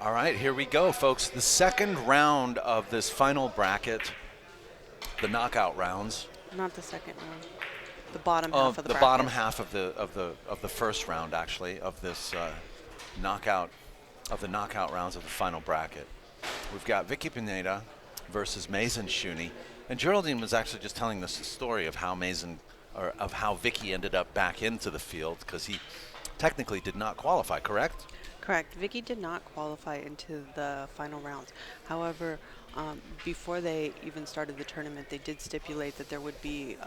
All right, here we go, folks. The second round of this final bracket, the knockout rounds. Not the second round. The bottom Oh, half of the the bracket. bottom half of the first round, actually, of this knockout rounds of the final bracket. We've got Vicke PINEDA versus Mazin SHOONI, and Geraldine was actually just telling us the story of how Vicke ended up back into the field because he technically did not qualify. Correct? Correct. Vicke did not qualify into the final rounds. However, before they even started the tournament, they did stipulate that there would be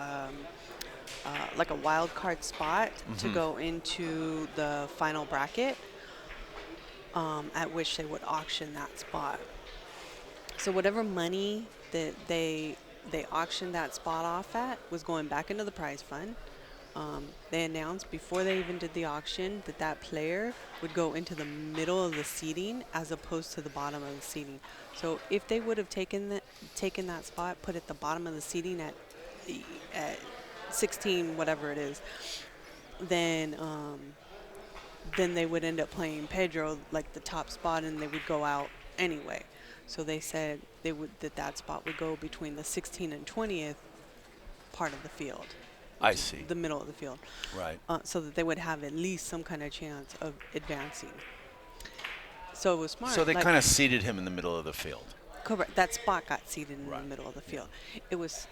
like a wild card spot to go into the final bracket, at which they would auction that spot. So whatever money that they auctioned that spot off at was going back into the prize fund. They announced before they even did the auction that that player would go into the middle of the seating as opposed to the bottom of the seating. So if they would have taken that spot, put at the bottom of the seating at 16, whatever it is, then they would end up playing Pedro like the top spot, and they would go out anyway. So they said that spot would go between the 16th and 20th part of the field. I see. The middle of the field. Right. So that they would have at least some kind of chance of advancing. So it was smart. So they kind of seated him in the middle of the field. Correct. That spot got seated in Right. the middle of the field. It was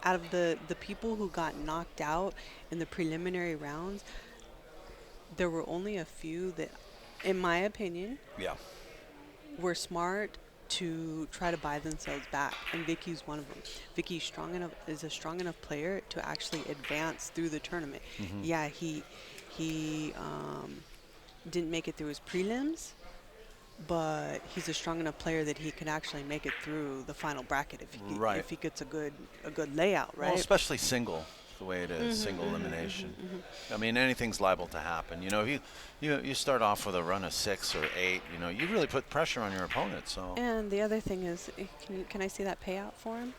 out of the people who got knocked out in the preliminary rounds, there were only a few that, in my opinion, were smart to try to buy themselves back, and Vicke's one of them. Vicke is a strong enough player to actually advance through the tournament. Yeah, he didn't make it through his prelims, but he's a strong enough player that he could actually make it through the final bracket if he gets a good layout, right? Well, especially single, the way it is, single elimination. I mean, anything's liable to happen. You know, if you start off with a run of 6 or 8, you know, you really put pressure on your opponent. So. And the other thing is, can I see that payout for him?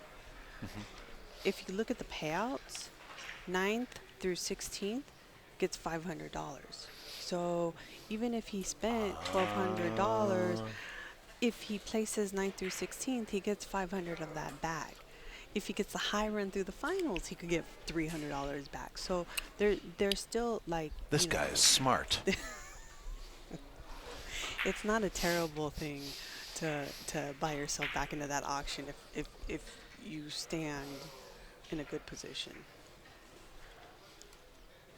If you look at the payouts, 9th through 16th gets $500. So even if he spent $1,200, if he places 9th through 16th, he gets $500 of that back. If he gets the high run through the finals, he could get $300 back. So they're still like. This guy is smart. It's not a terrible thing to buy yourself back into that auction if you stand in a good position.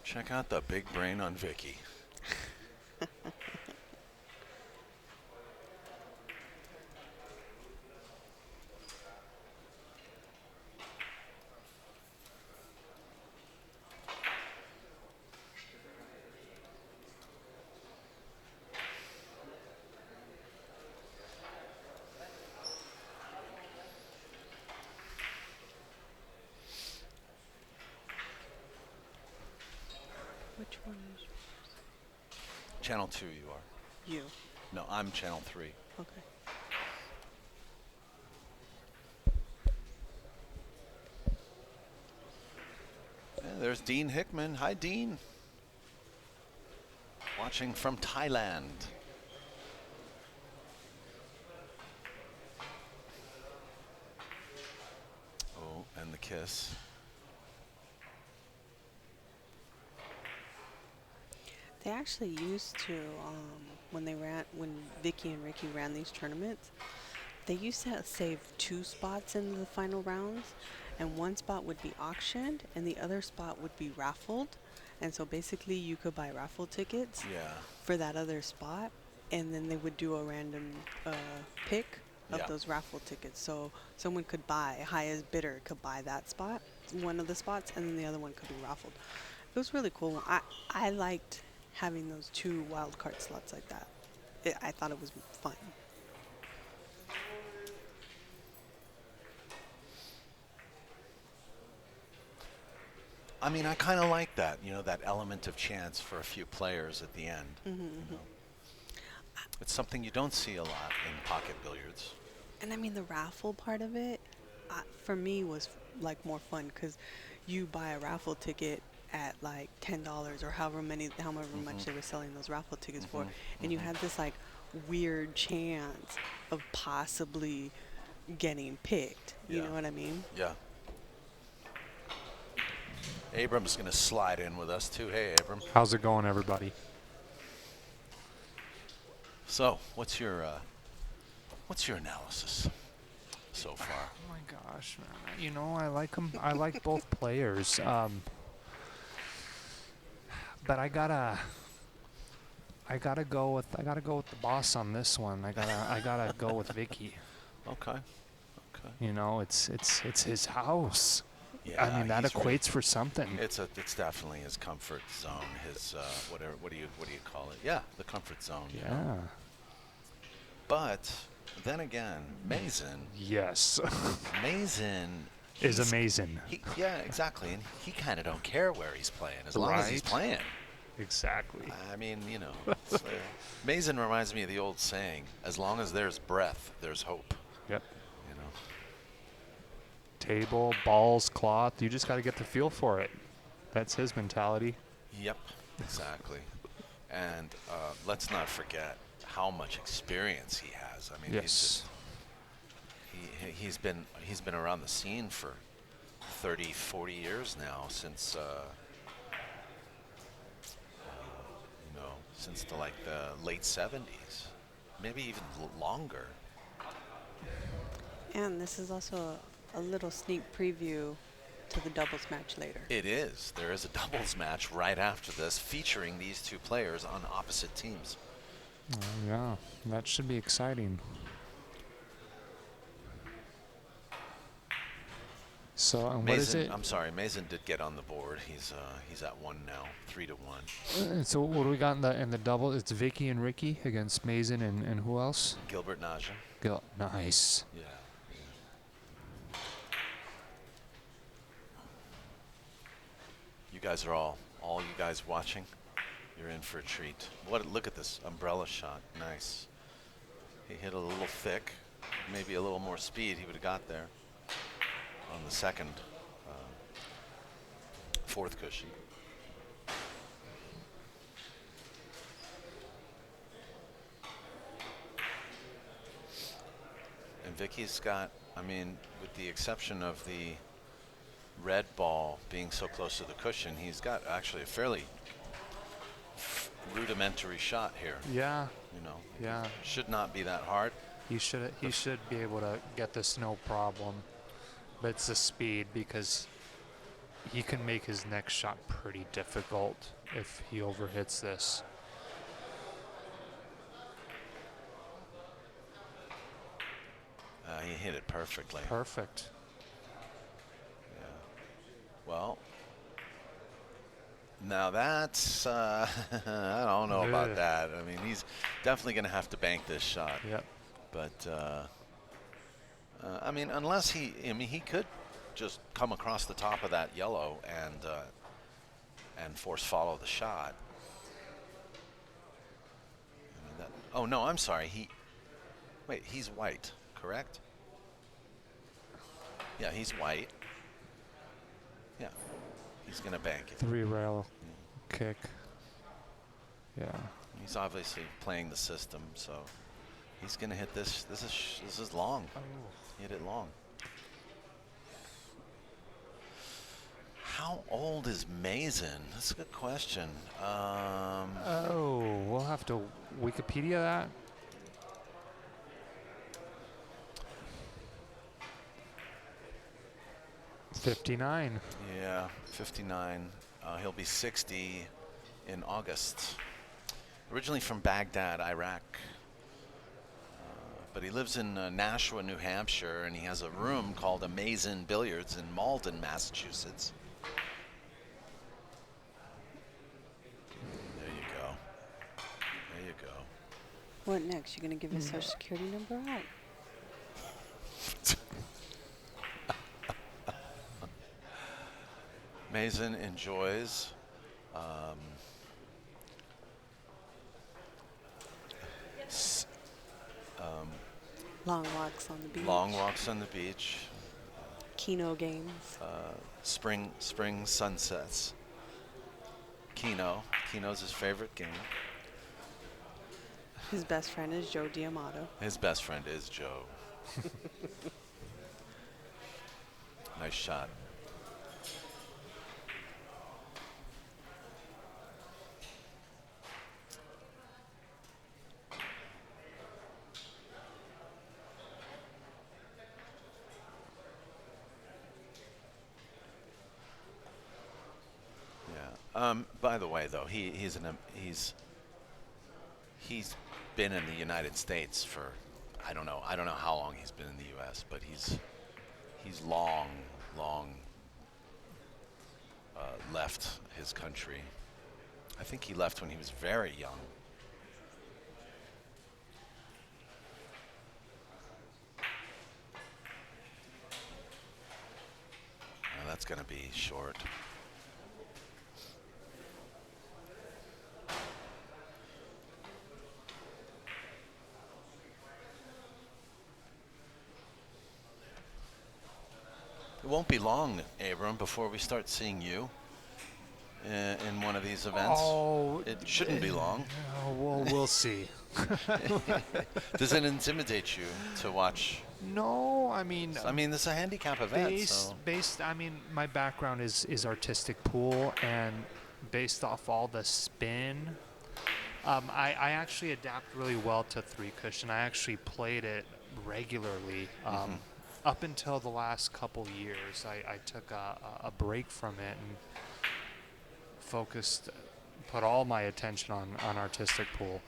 Check out the big brain on Vicke. Which one is Channel 2 you are. you? No, I'm Channel 3. Okay. Yeah, there's Dean Hickman. Hi, Dean. Watching from Thailand. Oh, and the kiss. They actually used to, when Vicke and Ricky ran these tournaments, they used to save 2 spots in the final rounds, and one spot would be auctioned and the other spot would be raffled. And so basically you could buy raffle tickets for that other spot, and then they would do a random pick of those raffle tickets. So someone could buy, highest bidder could buy that spot, one of the spots, and then the other one could be raffled. It was really cool. I liked having those 2 wild card slots like that. I thought it was fun. I mean, I kind of like that, you know, that element of chance for a few players at the end. You know? It's something you don't see a lot in pocket billiards. And I mean, the raffle part of it, for me, was like more fun because you buy a raffle ticket at like $10 or however much they were selling those raffle tickets for, and you had this like weird chance of possibly getting picked. You know what I mean? Yeah. Abram's going to slide in with us too. Hey, Abram. How's it going, everybody? So, what's your analysis so far? Oh my gosh, man. You know, I like them. I like both players. But I gotta go with the boss on this one. I gotta go with Vicke. Okay. You know, it's his house. Yeah, I mean, that equates for something. It's definitely his comfort zone. His whatever. What do you call it? Yeah, the comfort zone. Yeah. You know? But then again, Mazin. Yes. Mazin is amazing. Yeah, exactly, and he kind of don't care where he's playing as long as he's playing. Exactly. I mean, you know, Mazin reminds me of the old saying: "As long as there's breath, there's hope." Yep. You know. Table, balls, cloth. You just got to get the feel for it. That's his mentality. Yep, exactly. And let's not forget how much experience he has. I mean, yes. he's been around the scene for 30, 40 years now, since you know, since the late 70s, maybe even longer. And this is also a little sneak preview to the doubles match later. It is. There is a doubles match right after this featuring these two players on opposite teams. Oh, yeah, that should be exciting. So, and what is it? I'm sorry, Mazin did get on the board. He's at 1 now, 3-1. So what do we got in the double? It's Vicke and Ricky against Mazin and who else? Gilbert Naja. Nice. Yeah. You guys are all you guys watching, you're in for a treat. Look at this umbrella shot. Nice. He hit a little thick, maybe a little more speed, he would have got there on the second, fourth cushion. And Vicky's got, I mean, with the exception of the red ball being so close to the cushion, he's got actually a fairly rudimentary shot here. Yeah. You know. Yeah. Should not be that hard. He should be able to get this no problem. But it's the speed, because he can make his next shot pretty difficult if he overhits this. He hit it perfectly. Perfect. Yeah. Well, now that's, I don't know about that. I mean, he's definitely going to have to bank this shot. Yep. But, I mean, unless he could just come across the top of that yellow and force follow the shot. I mean, oh, no, I'm sorry. Wait, he's white, correct? Yeah, he's white. Yeah, he's going to bank it. 3-rail kick. Yeah. He's obviously playing the system, so he's going to hit this. This is long. Oh. He hit it long. How old is Mazin? That's a good question. Oh, we'll have to Wikipedia that. '59. Yeah, 59. He'll be 60 in August. Originally from Baghdad, Iraq. But he lives in Nashua, New Hampshire, and he has a room called a Mazin Billiards in Malden, Massachusetts. There you go. There you go. What next? You're going to give his social security number out? Mazin enjoys Long walks on the beach. long walks on the beach, Keno games. spring sunsets, Keno. Keno's his favorite game. His best friend is Joe D'Amato. His best friend is Joe. Nice shot. Yeah. By the way, though, he's been in the United States for I don't know how long he's been in the U.S., but he's long left his country. I think he left when he was very young. That's going to be short. It won't be long, Abram, before we start seeing you in one of these events. Oh, it shouldn't be long. Well, we'll see. Does it intimidate you to watch? No, I mean, this is a handicap event. I mean, my background is artistic pool, and based off all the spin, I actually adapt really well to three cushion. I actually played it regularly. Up until the last couple years, I took a break from it and put all my attention on artistic pool.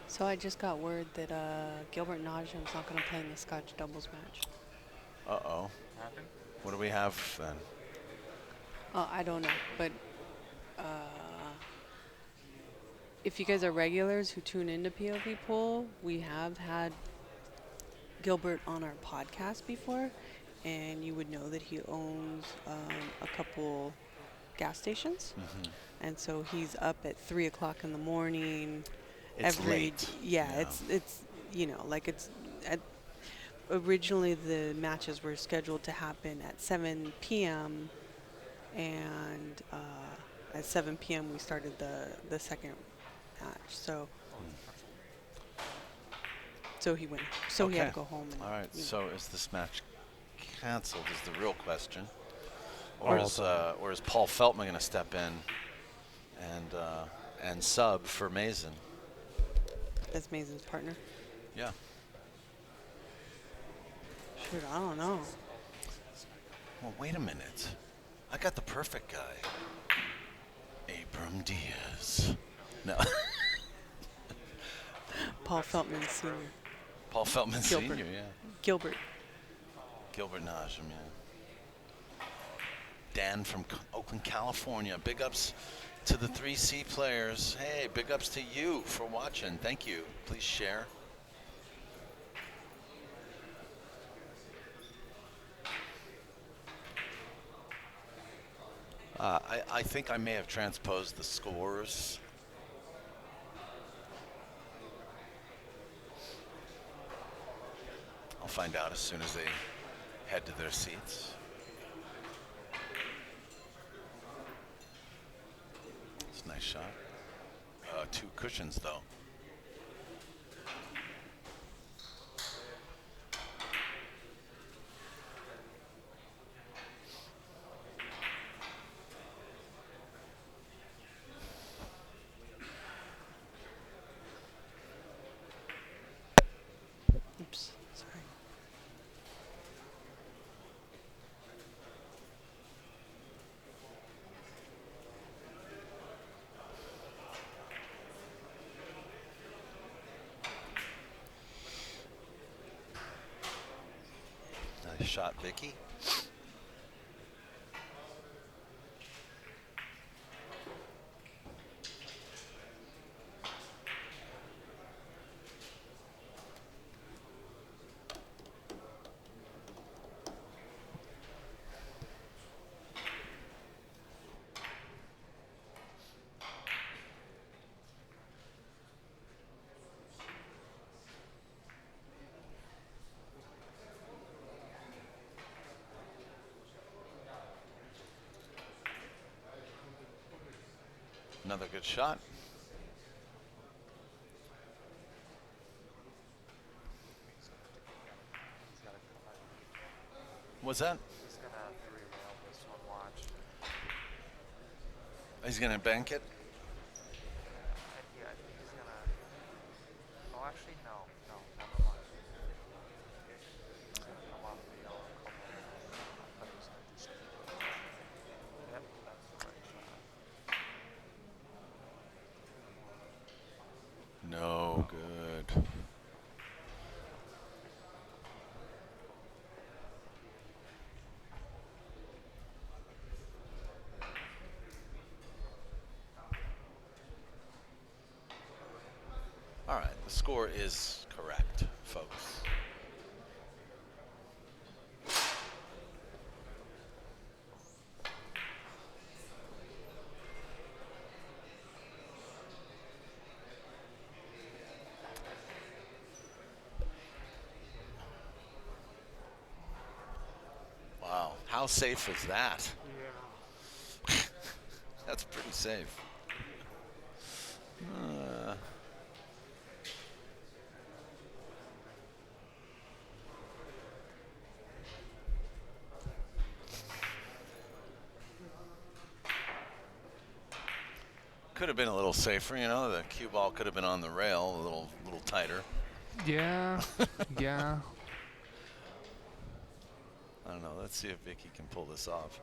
So I just got word that Gilbert Najim's not going to play in the Scotch doubles match. Uh-oh. What do we have then? I don't know, but if you guys are regulars who tune into POVPOOL, we have had Gilbert on our podcast before, and you would know that he owns a couple gas stations, and so he's up at 3 o'clock in the morning. It's late. Yeah, it's originally the matches were scheduled to happen at 7 p.m. and at 7 p.m. we started the second match. So he went. So he had to go home. All right. So is this match canceled? Is the real question, or is Paul Feltman going to step in and sub for Mazin? That's Mazin's partner. Yeah. Shoot, I don't know. Well, wait a minute. I got the perfect guy. Abram Diaz. No. Paul Feltman Sr. Paul Feltman Gilbert. Sr., yeah. Gilbert Najim, yeah. Dan from Oakland, California. Big ups to the 3C players. Hey, big ups to you for watching. Thank you. Please share. I think I may have transposed the scores. I'll find out as soon as they head to their seats. It's a nice shot. 2 cushions, though. Oops, sorry. Nice shot, Vicke. Another good shot. What's that? He's gonna three-rail this one, watch. He's going to bank it? Yeah, I think he's gonna... Oh, actually, no, never mind. He's gonna come off the yellow couple. I thought he was gonna do something. Yep, that's the right shot. No, good. All right, the score is correct, folks. Wow, how safe is that? Yeah. That's pretty safe. Could have been a little safer, you know. The cue ball could have been on the rail a little tighter. Yeah, yeah. I don't know. Let's see if Vicke can pull this off.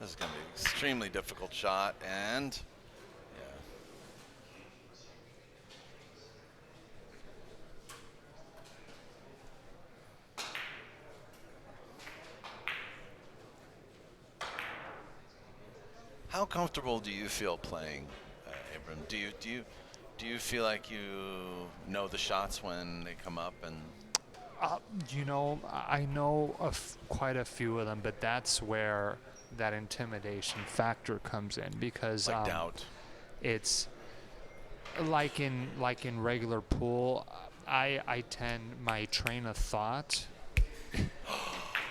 This is going to be an extremely difficult shot, and yeah. How comfortable do you feel playing, Abram? Do you feel like you know the shots when they come up and? You know, I know quite a few of them, but that's where that intimidation factor comes in because Like doubt. It's like in regular pool. I tend my train of thought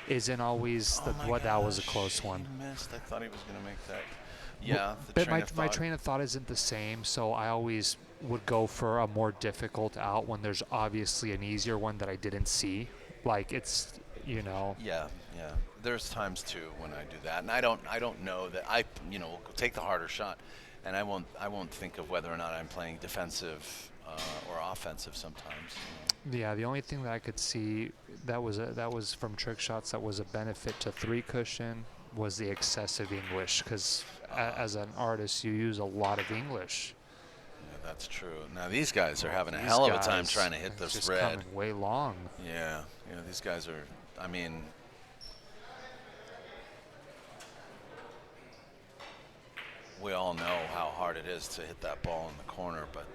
isn't always the Oh my that was a gosh, close one. He missed. I thought he was going to make that. Yeah, the But train of my thought. train of thought isn't the same, so I always would go for a more difficult out when there's obviously an easier one that I didn't see. Like it's, you know. Yeah. There's times too when I do that, and I don't know that I will take the harder shot, and I won't think of whether or not I'm playing defensive or offensive sometimes. Yeah, the only thing that I could see that was from trick shots that was a benefit to three cushion was the excessive English, because as an artist you use a lot of English. Yeah, that's true. Now these guys are having a hell of a time trying to hit this just red. coming way long. Yeah, these guys are. I mean, we all know how hard it is to hit that ball in the corner, but.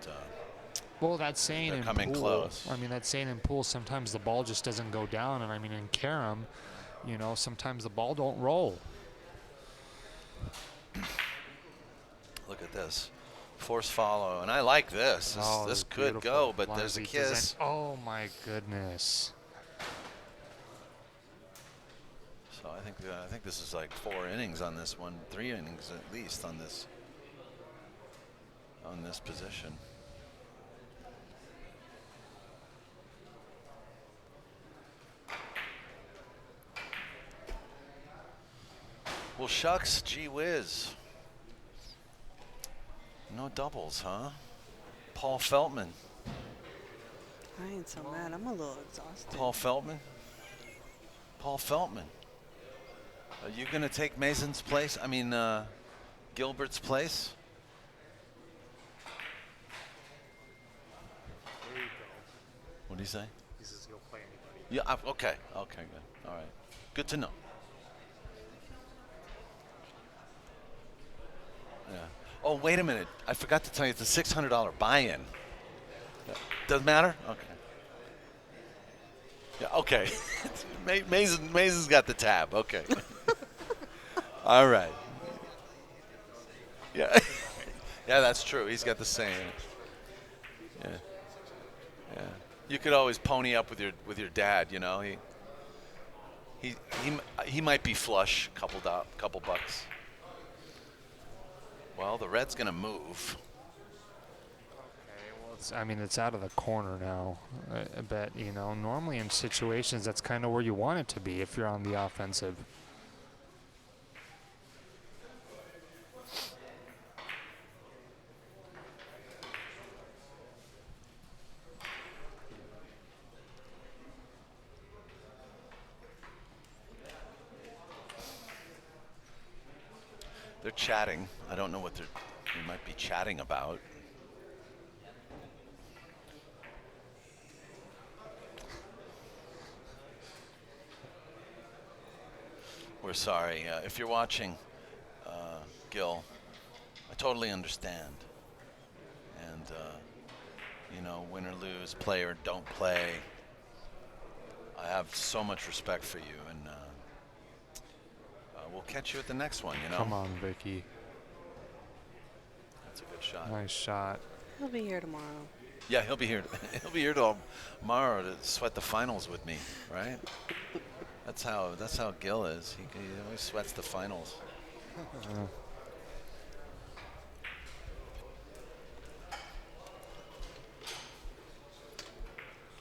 Well, that's saying They're in coming pool. close. I mean, that's saying in pool sometimes the ball just doesn't go down, and I mean in carom, sometimes the ball don't roll. Look at this. Force follow, and I like this. This could go, but there's a kiss. Oh my goodness. So I think this is like 4 innings on this one, 3 innings at least on this position. Well, shucks, gee whiz. No doubles, huh? Paul Feltman. I ain't so mad. I'm a little exhausted. Paul Feltman. Are you going to take Mazin's place? I mean, Gilbert's place? There you go. What do you say? He says he'll play anybody. Yeah, okay. Okay, good. All right. Good to know. Yeah. Oh, wait a minute. I forgot to tell you, it's a $600 buy-in. Doesn't matter? Okay. Yeah, okay. Mazin's got the tab. Okay. All right. Yeah. Yeah, that's true. He's got the same. Yeah. Yeah. You could always pony up with your dad, He might be flush, couple bucks. Well, the red's going to move. Well, I mean, it's out of the corner now. But, you know, normally in situations, that's kind of where you want it to be if you're on the offensive. They're chatting. I don't know what they might be chatting about. We're sorry. If you're watching, Gil, I totally understand. And, you know, win or lose, play or don't play. I have so much respect for you, and we'll catch you at the next one, you know? Come on, Vicke. That's a good shot. Nice shot. He'll be here tomorrow. Yeah, he'll be here. He'll be here tomorrow to sweat the finals with me, right? That's how Gil is. He always sweats the finals.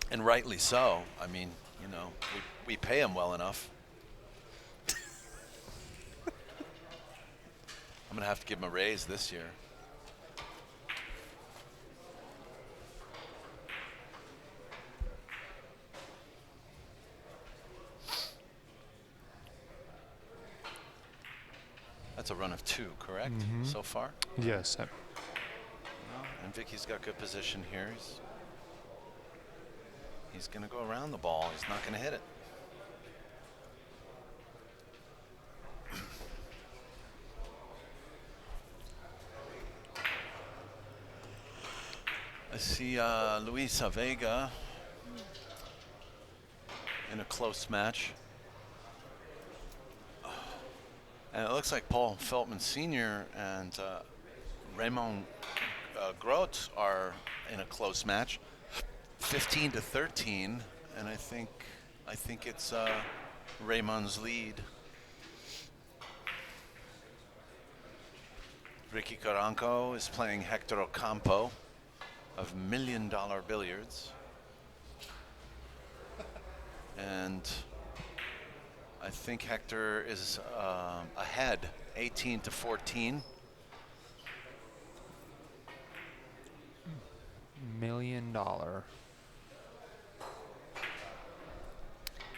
And rightly so. I mean, you know, we pay him well enough. I'm gonna have to give him a raise this year. That's a run of 2, correct? So far? Yes. And Vicky's got good position here. He's going to go around the ball. He's not going to hit it. I see Luisa Vega in a close match. And it looks like Paul Feltman Sr. and Raymond Grote are in a close match, 15-13, and I think it's Raymond's lead. Ricky Carranco is playing Hector Ocampo of $1 Million Billiards, and I think Hector is ahead, 18-14. $1 million.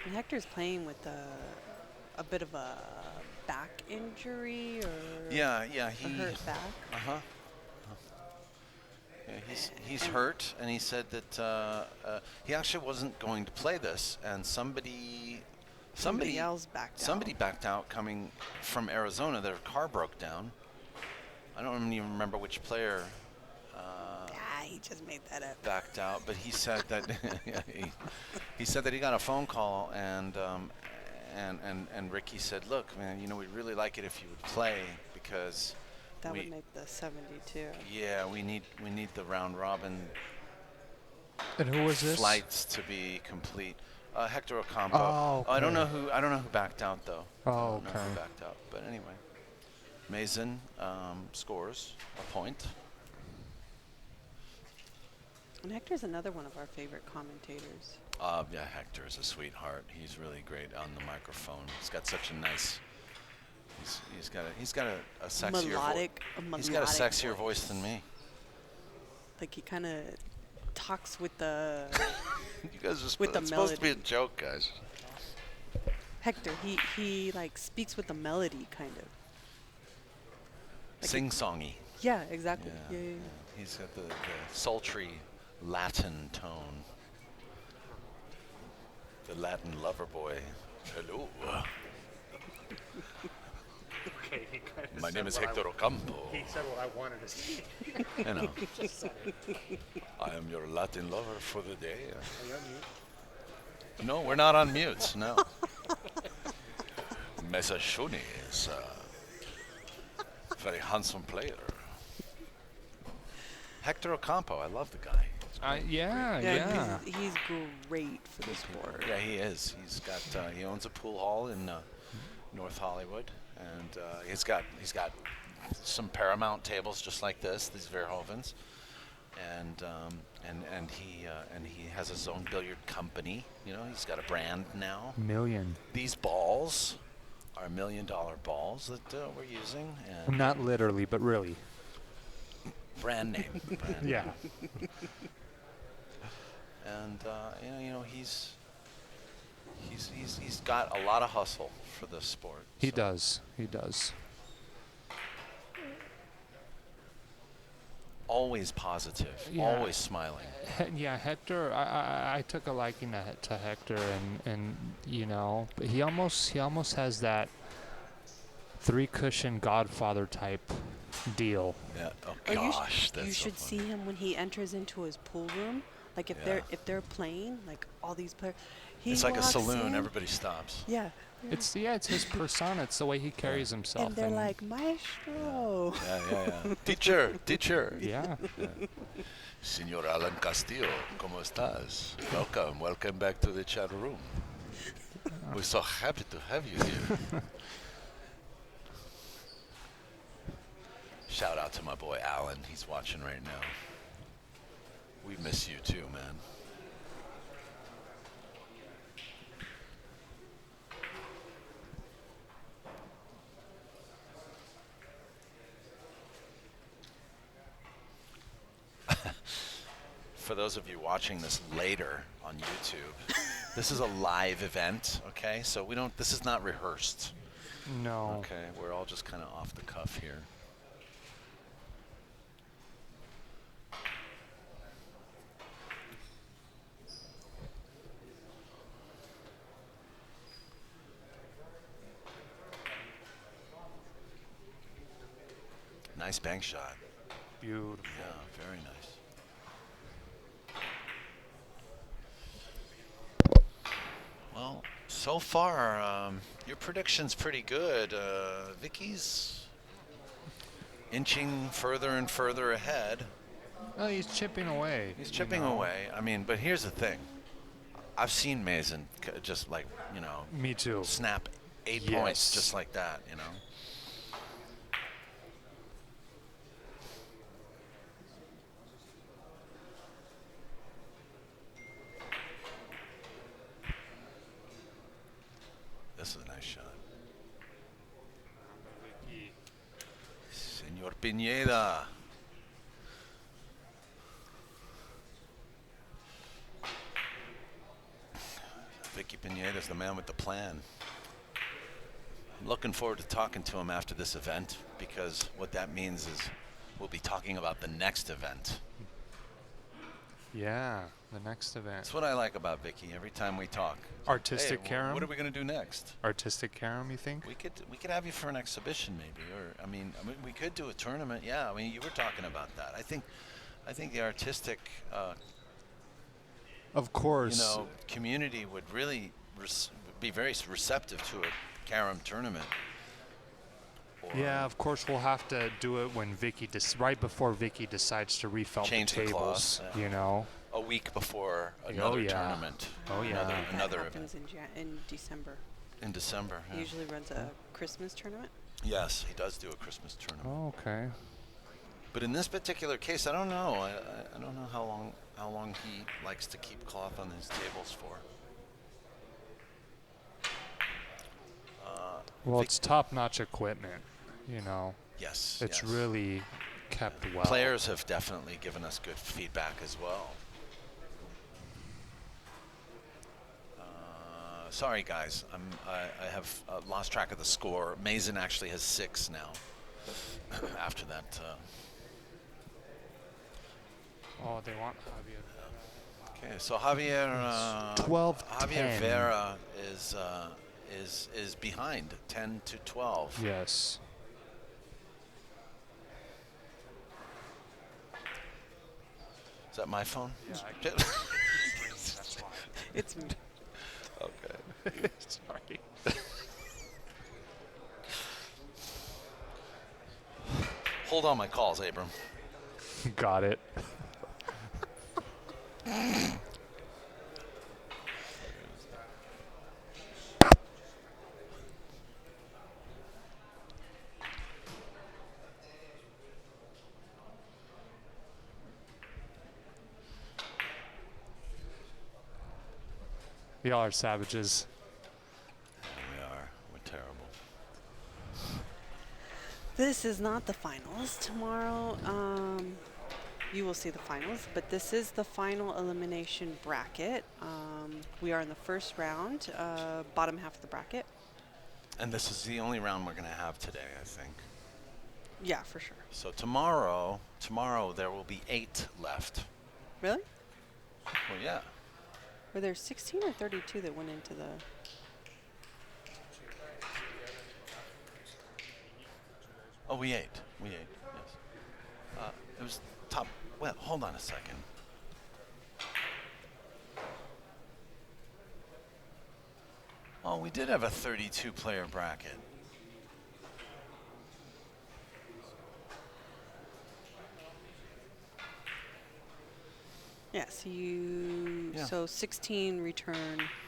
And Hector's playing with a bit of a back injury or Yeah, a hurt back. Yeah, he's hurt, and he said that he actually wasn't going to play this, and somebody else backed out. Somebody backed out coming from Arizona. Their car broke down. I don't even remember which player He just made that up. backed out, but he said that he said that he got a phone call, and Ricky said, "Look, man, you know, we'd really like it if you would play because That would make the 72. yeah, we need the round robin And who was this? flights to be complete." Hector Ocampo. Oh, okay. I don't know who backed out though. Oh, I don't know okay. who backed out, but anyway, Mazin scores a point. And Hector's another one of our favorite commentators. Yeah, Hector is a sweetheart. He's really great on the microphone. He's got such a nice. He's got a sexier Melodic He's got a sexier voice. voice than me. Like he kind of talks with the You guys are With the it's supposed to be a melody. joke, guys. Hector. He like speaks with the melody, kind of. Like Sing-songy. Yeah, exactly. Yeah. He's got the sultry Latin tone. The Latin lover boy. Hello. Okay, he kinda My said name is what I Hector Ocampo. He said what I wanted to say. You know, Just said it. I am your Latin lover for the day. Are you on mute? No, we're not on mute. No. Mesa SHOONI is a very handsome player. Hector Ocampo, I love the guy. Yeah. He's great for the sport. Yeah, he is. He's got he owns a pool hall in North Hollywood, and he's got some Paramount tables just like this, these Verhovens, and he has his own billiard company. You know, he's got a brand now. Million. These balls are $1 million balls that we're using, and Not literally, but really. brand name. Brand Yeah. And he's got a lot of hustle for this sport. He so. does. He does. Always positive, Yeah. always smiling. Yeah, Hector. I took a liking to Hector, and you know, but he almost has that 3-cushion Godfather type deal. Yeah. Oh Or gosh, you that's so should funny. see him when he enters into his pool room. Like if they're playing, like all these players, It's like a walks saloon. in. Everybody stops. Yeah. It's his persona. It's the way he carries himself. And they're like, maestro. Yeah. Teacher. yeah. Señor Alan Castillo, ¿cómo estás? Welcome back to the chat room. We're so happy to have you here. Shout out to my boy Alan. He's watching right now. We miss you too, man. For those of you watching this later on YouTube, this is a live event, okay? So this is not rehearsed. No. Okay, we're all just kind of off the cuff here. Nice bank shot. Beautiful. Yeah, very nice. Well, so far, your prediction's pretty good. Vicky's inching further and further ahead. Oh, he's chipping away. He's chipping you know? away. I mean, but here's the thing. I've seen Mazin just like, Me too. snap 8 Yes. points just like that, This is a nice shot. Señor Pineda. Vicke Pineda is the man with the plan. I'm looking forward to talking to him after this event, because what that means is we'll be talking about the next event. Yeah, the next event. That's what I like about Vicke. Every time we talk, Artistic hey, carom? what are we going to do next? Artistic carom, you think? We could have you for an exhibition maybe, or I mean we could do a tournament. Yeah, I mean you were talking about that. I think the artistic Of course. community would really be very receptive to a carom tournament. Yeah, of course we'll have to do it when Vicke right before Vicke decides to refelt the Change the tables. clause, yeah. You know. A week before another yeah. tournament. Oh, yeah. Another That event happens in December. in December. He Yeah. usually runs a Christmas tournament. Yes, he does do a Christmas tournament. Oh, okay. But in this particular case, I don't know. I don't know how long he likes to keep cloth on his tables for. Well, it's top-notch equipment. You know. Yes. It's yes. really kept well. Players have definitely given us good feedback as well. Sorry, guys. I have lost track of the score. Mazin actually has 6 now. After that. Oh, they want Javier. Okay, so Javier. 12-10. Javier Vera is behind 10-12. Yes. Is that my phone? Yeah, It's me. Okay. Sorry. Hold on my calls, Abram. Got it. Y'all are savages. We are. We're terrible. This is not the finals. Tomorrow, you will see the finals, but this is the final elimination bracket. We are in the first round, bottom half of the bracket. And this is the only round we're going to have today, I think. Yeah, for sure. So tomorrow there will be 8 left. Really? Well, yeah. Were there 16 or 32 that went into the... Oh, we ate. Yes. It was top. Well, hold on a second. Oh, we did have a 32-player bracket. Yes, so 16 return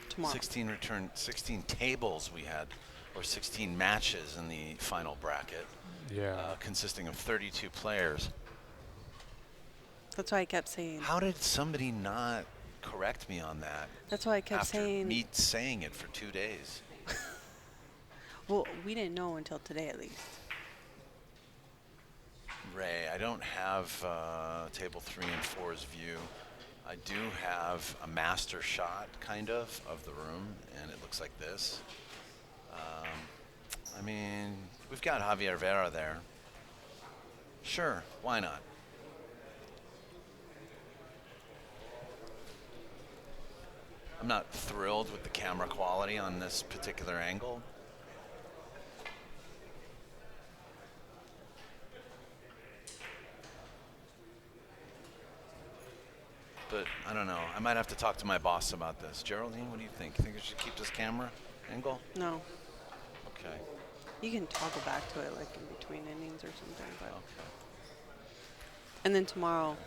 tomorrow. 16 tables we had, or 16 matches in the final bracket. Yeah. Consisting of 32 players. That's why I kept saying. How did somebody not correct me on that? That's why I kept after saying. me saying it for 2 days. Well, we didn't know until today, at least. Ray, I don't have table 3 and 4's view. I do have a master shot, kind of the room, and it looks like this. I mean, we've got Javier Vera there. Sure, why not? I'm not thrilled with the camera quality on this particular angle. But I don't know. I might have to talk to my boss about this. Geraldine, what do you think? You think I should keep this camera angle? No. Okay. You can toggle back to it like in between innings or something. But Okay. And then tomorrow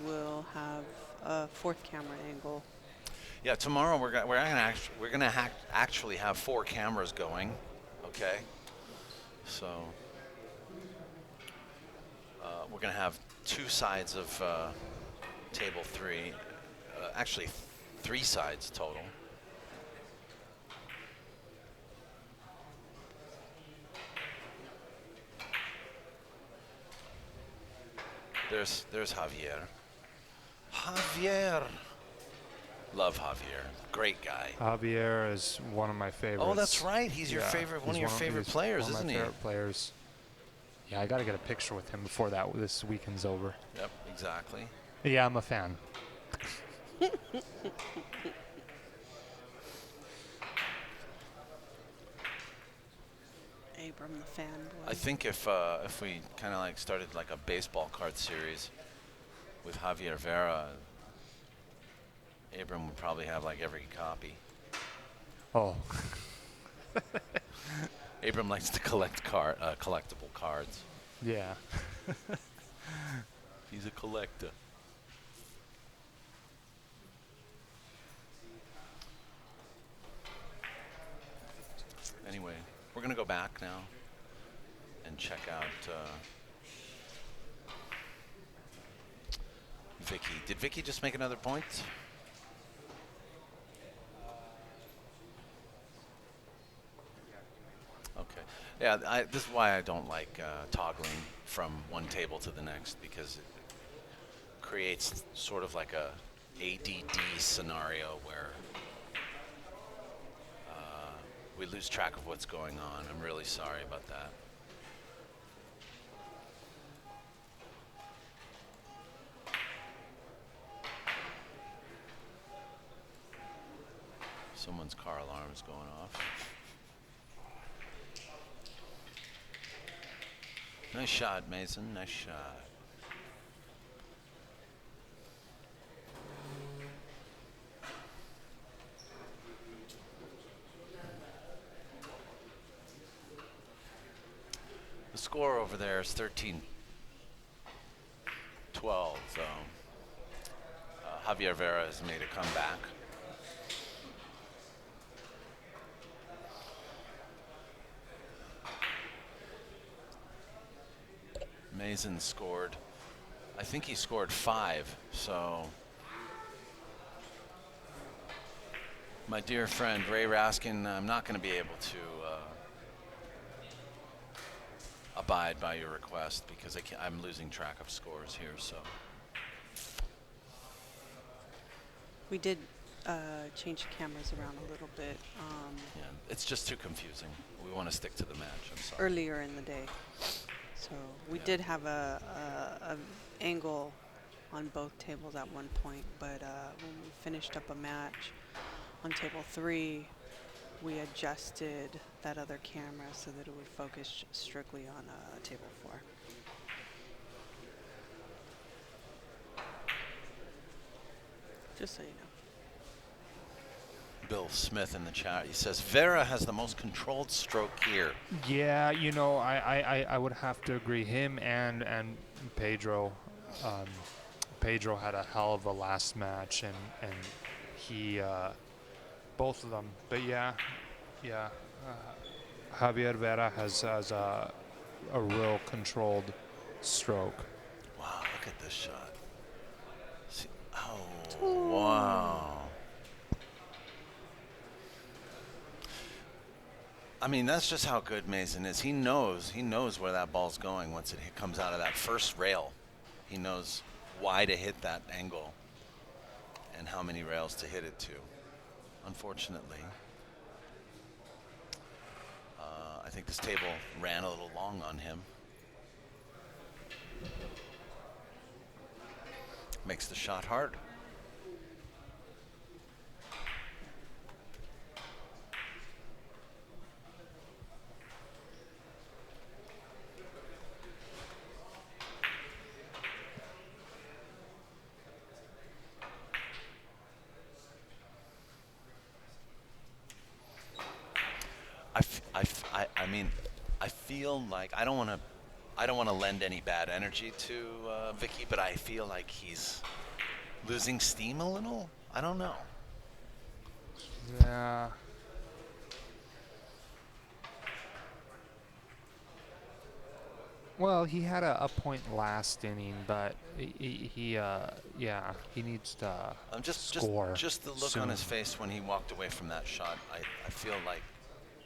we'll have a 4th camera angle. Yeah, tomorrow we're gonna actually have 4 cameras going. Okay. So we're gonna have 2 sides of table 3. Actually, 3 sides total. There's Javier. Javier. Love Javier. Great guy. Javier is one of my favorites. Oh, that's right. He's your favorite, one of your favorite players, isn't he? One of my favorite players. Yeah, I got to get a picture with him before this weekend's over. Yep, exactly. Yeah, I'm a fan. Abram the fanboy. I think if we kind of like started like a baseball card series with Javier Vera, Abram would probably have like every copy. Oh. Abram likes to collect collectible cards. Yeah. He's a collector. Anyway, we're gonna go back now and check out Vicke. Did Vicke just make another point? Okay. Yeah, this is why I don't like toggling from one table to the next, because it creates sort of like a ADD scenario where we lose track of what's going on. I'm really sorry about that. Someone's car alarm is going off. Nice shot, Mazin. Nice shot. The score over there is 13-12. So Javier Vera has made a comeback. Mazin scored, I think he scored 5, so My dear friend Ray Raskin, I'm not going to be able to abide by your request because I'm losing track of scores here. So We did change the cameras around a little bit yeah, it's just too confusing. We want to stick to the match. I'm sorry. earlier in the day. So we Yeah. did have a angle on both tables at one point, but when we finished up a match on table 3, we adjusted that other camera so that it would focus strictly on table 4. Just so you know. Bill Smith in the chat. He says Vera has the most controlled stroke here. Yeah, you know, I would have to agree. Him and Pedro. Pedro had a hell of a last match, and he both of them. But yeah, Javier Vera has a real controlled stroke. Wow, look at this shot. See, oh, wow. I mean, that's just how good Mazin is. He knows where that ball's going once it comes out of that first rail. He knows why to hit that angle and how many rails to hit it to. Unfortunately, I think this table ran a little long on him. Makes the shot hard. I mean, I feel like I don't want to lend any bad energy to Vicke, but I feel like he's losing steam a little. I don't know. Yeah. Well, he had a point last inning, but he needs to score. Just the look soon. on his face when he walked away from that shot. I feel like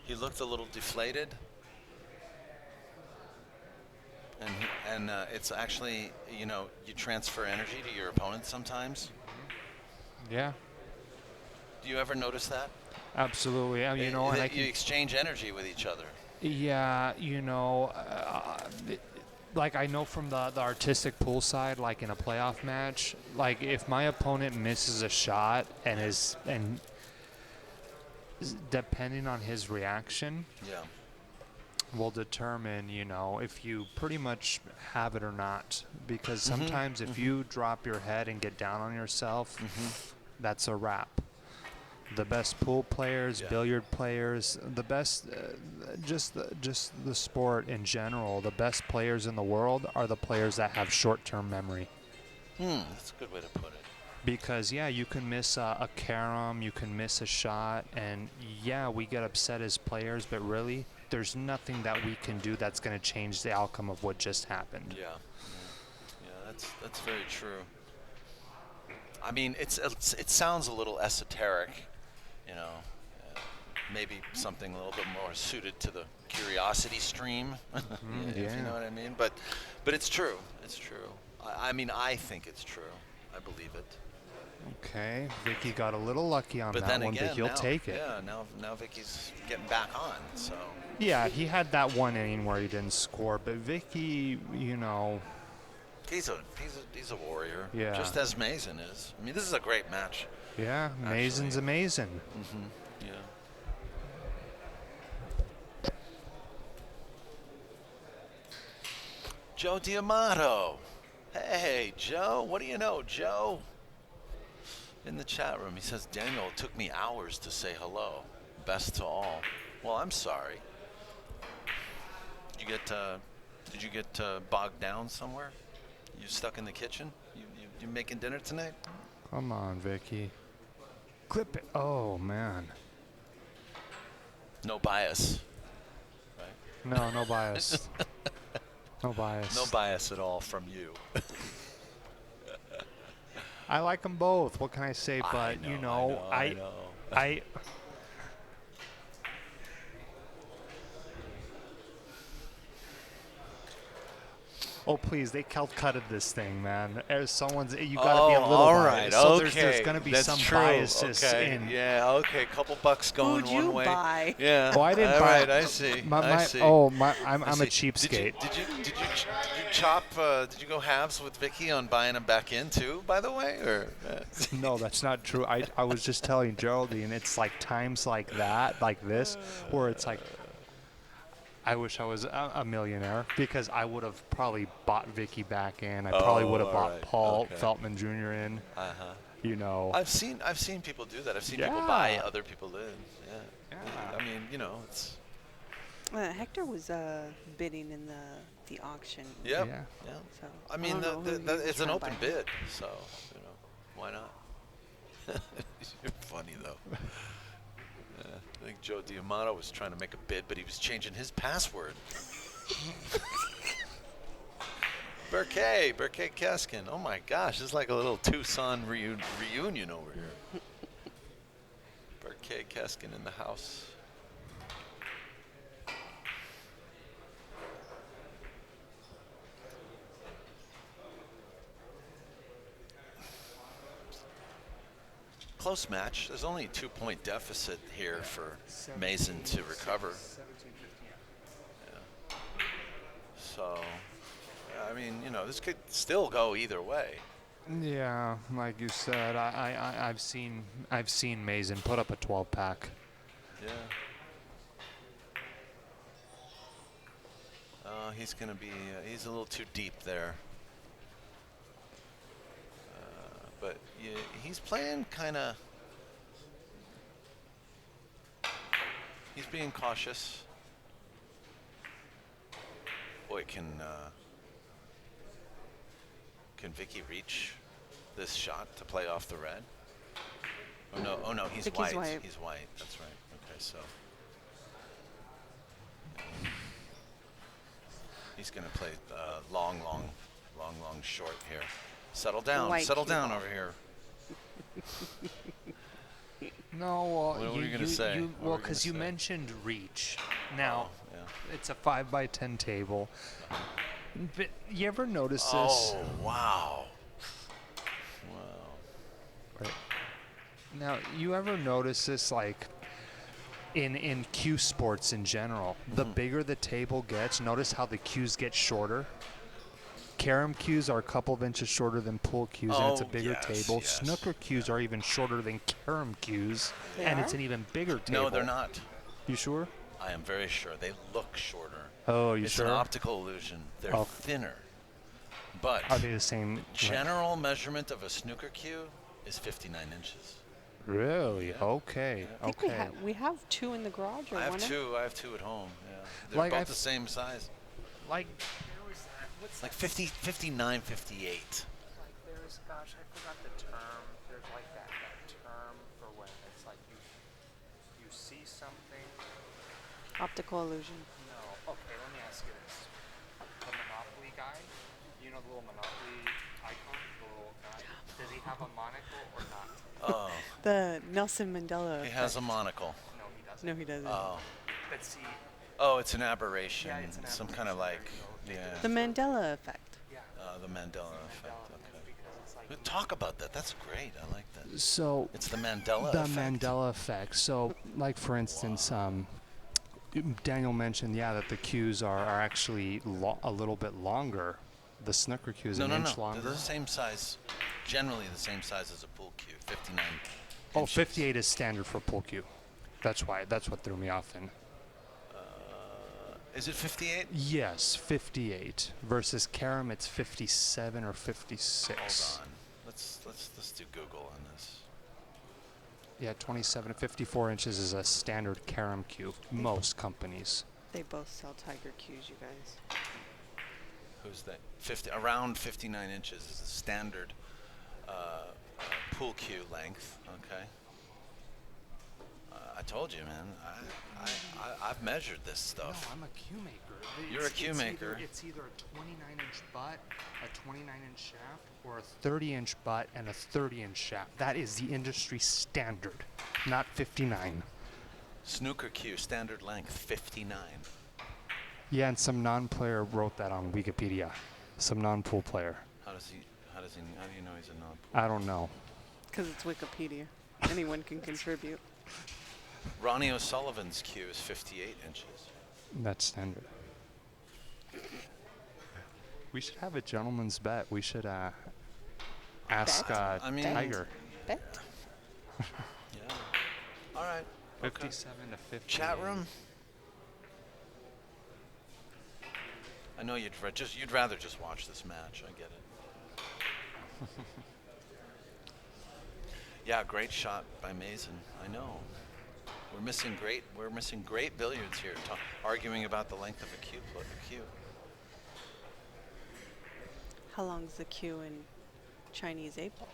he looked a little deflated. And it's actually, you know, you transfer energy to your opponent sometimes. Yeah, Do you ever notice that? absolutely. You know, and I You exchange energy with each other. yeah, you know, like I know from the artistic pool side, like in a playoff match, like if my opponent misses a shot and depending on his reaction, Yeah. will determine, you know, if you pretty much have it or not. Because sometimes if you drop your head and get down on yourself, that's a wrap. The best pool players, Yeah. billiard players, the best, just the sport in general, the best players in the world are the players that have short-term memory. That's a good way to put it. Because, yeah, you can miss a carom, you can miss a shot, and, yeah, we get upset as players, but really, there's nothing that we can do that's going to change the outcome of what just happened. Yeah. That's very true. I mean, it sounds a little esoteric, you know, maybe something a little bit more suited to the curiosity stream, if you know what I mean. But it's true. It's true. I mean, I think it's true. I believe it. Okay, Vicke got a little lucky on But that then one, again, but he'll take it. Yeah, now Vicky's getting back on. So Yeah, he had that one inning where he didn't score, but Vicke, you know, he's a warrior. Yeah. Just as Mazin is. I mean, this is a great match. yeah, Mazin's amazing. Yeah. Joe Diamato. Hey, Joe. What do you know, Joe? In the chat room, he says, Daniel, it took me hours to say hello. Best to all. Well, I'm sorry. Did you get bogged down somewhere? You stuck in the kitchen? You making dinner tonight? Come on, Vicke. Clip it. Oh, man. No bias. Right? No bias. No bias. No bias at all from you. I like them both. What can I say? But, I you know, I know. Oh please, they cutted this thing, man. As someone's, you gotta be a little all biased. right, So okay. there's gonna be That's some true. biases Okay. in. Yeah, okay. Couple bucks going Who'd one you way. buy? Yeah. Oh, I didn't all buy. right, I see. I I see. I'm I a see. cheapskate. Did you chop? Did you go halves with Vicke on buying him back in too? By the way, or No, that's not true. I was just telling Geraldine, it's like times like that, like this, where it's like, I wish I was a millionaire because I would have probably bought Vicke back in. I probably would have all bought right. Paul Okay. Feltman Jr. in. Uh-huh. You know. I've seen people do that. I've seen people Yeah. buy other people in. Yeah. Yeah. I mean, it's. Hector was bidding in the auction. Yep. Yeah. Yeah. So I mean, don't know who he was it's an trying to open buy. bid, so why not? You're funny though. Yeah, I think Joe Diamato was trying to make a bid, but he was changing his password. Burke Keskin. Oh my gosh, it's like a little Tucson reunion over here. Burke Keskin in the house. Close match. There's only a 2-point deficit here for Mazin to recover. Yeah. So, I mean, this could still go either way. Yeah, like you said, I've seen Mazin put up a 12-pack. Yeah. He's gonna be. He's a little too deep there. But he's playing kind of. He's being cautious. Boy, can Vicke reach this shot to play off the red? Oh no, he's Vicke's white. white. He's white. That's right. Okay, so he's gonna play long, short here. Settle down. White Settle cue down ball. over here. No, well, What were you gonna say? What were you because gonna you say? mentioned reach. Now, Yeah. it's a 5x10 table. But you ever notice this? Oh wow. Wow. Right. Now, you ever notice this, like, in cue sports in general? The bigger the table gets, notice how the cues get shorter? Carom cues are a couple of inches shorter than pool cues, and it's a Oh, bigger yes, table. yes. Snooker cues are even shorter than carom cues, They and are? it's an even bigger table. No, they're not. You sure? I am very sure. They look shorter. Oh, you It's sure? an optical illusion. They're Oh. thinner. But Are they the same? general measurement of a snooker cue is 59 inches. Really? Okay. I think Okay. we have two in the garage or I have one. two. I have two at home. Yeah. They're Like both I've the same size. Like, It's like 50, 59, 58. like there's, gosh, I forgot the term. There's like that term for when it's like you see something. Optical illusion. No. Okay, let me ask you this. The Monopoly guy, you know the little Monopoly icon, the little guy. Does he have a monocle or not? Oh, The Nelson Mandela. he has a effect. monocle. No, he doesn't. No, he doesn't. Oh. But see, Oh, it's an aberration. Yeah, it's an Some kind of like, yeah. The Mandela effect. yeah. The Mandela effect. Okay. Because it's like But talk about that. That's great. I like that. so. It's the Mandela The effect. Mandela effect. So, like for instance, Daniel mentioned, that the cues are actually a little bit longer. The snooker cue is No, an no, inch no. longer. They're the same size, generally the same size as a pool cue, 59 Oh, inches. 58 is standard for pool cue. That's what threw me off in. Is it 58? Yes, 58 versus carom. It's 57 or 56. Hold on. Let's do Google on this. Yeah, 27 to 54 inches is a standard carom cue. Most companies. They both sell tiger cues, you guys. Who's that? Around 59 inches is the standard pool cue length. Okay. I told you, man. I've measured this stuff. No, I'm a cue maker. You're a cue maker. It's either a 29-inch butt, a 29-inch shaft, or a 30-inch butt and a 30-inch shaft. That is the industry standard, not 59. Snooker cue, standard length, 59. Yeah, and some non-player wrote that on Wikipedia. Some non-pool player. How do you know he's a non-pool? I don't know. Because it's Wikipedia. Anyone can contribute. Ronnie O'Sullivan's cue is 58 inches. That's standard. We should have a gentleman's bet. We should ask I mean, Tiger. Bet. Yeah. All right. 57 to 50. Chat room. I know you'd rather just watch this match. I get it. Yeah, great shot by Mazin. I know. We're missing great billiards here. Arguing about the length of a cue. How long's the queue in Chinese 8-ball?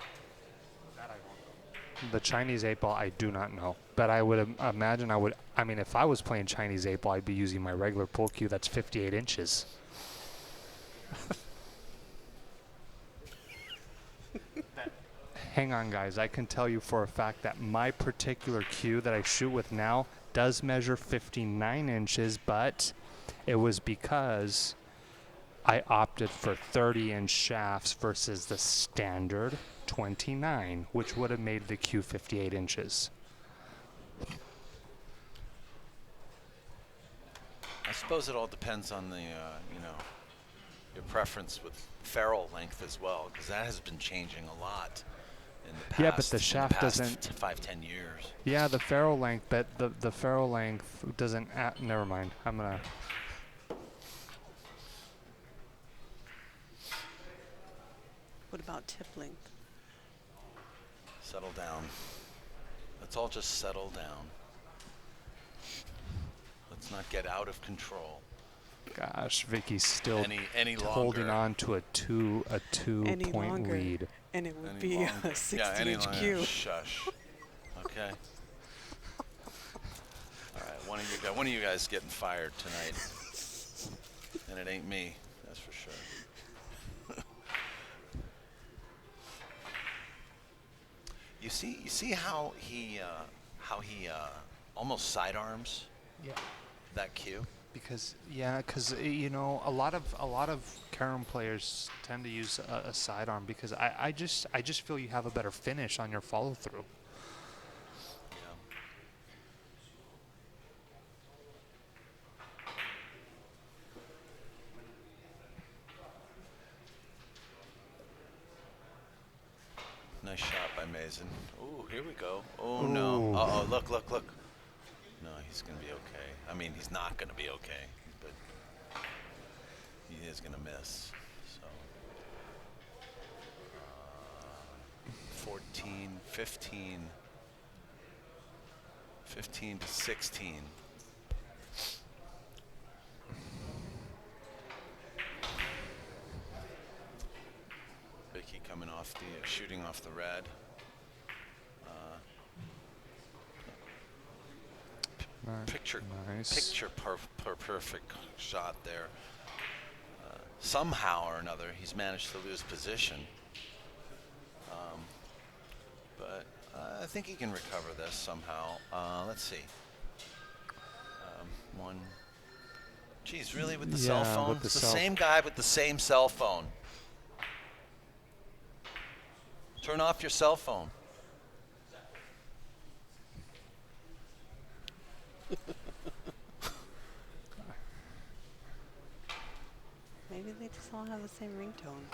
That I don't know. The Chinese 8-ball, I do not know. But I would imagine I mean, if I was playing Chinese 8-ball, I'd be using my regular pool cue that's 58 inches. Hang on, guys. I can tell you for a fact that my particular cue that I shoot with now does measure 59 inches, but it was because I opted for 30-inch shafts versus the standard 29, which would have made the cue 58 inches. I suppose it all depends on the your preference with ferrule length as well, because that has been changing a lot in the past. Yeah, but the shaft doesn't. 5-10 years. Yeah, the ferrule length, but the ferrule length doesn't. Never mind. I'm gonna. What about tip length? Settle down. Let's all just settle down. Let's not get out of control. Gosh, Vicky's still any holding longer. on to a two-point lead. And it would Any be longer. a Yeah, 60-inch longer. queue. Shush. Okay. All right, one of you guys getting fired tonight, and it ain't me. That's for sure. You see how he almost sidearms Yeah. that cue. Because you know, a lot of carom players tend to use a sidearm because I just feel you have a better finish on your follow through. Yeah. Nice shot by Mazin. Ooh, here we go. Oh no. Ooh. Uh-oh, look. No, he's gonna be okay. I mean, he's not gonna be okay, but he is gonna miss. So 14, 15 to 16. Vicke coming off the shooting off the red. Picture perfect shot there. Somehow or another, he's managed to lose position. But I think he can recover this somehow. Let's see. One. Geez, really with the cell phone? With the It's the same guy with the same cell phone. Turn off your cell phone. Maybe they just all have the same ringtone.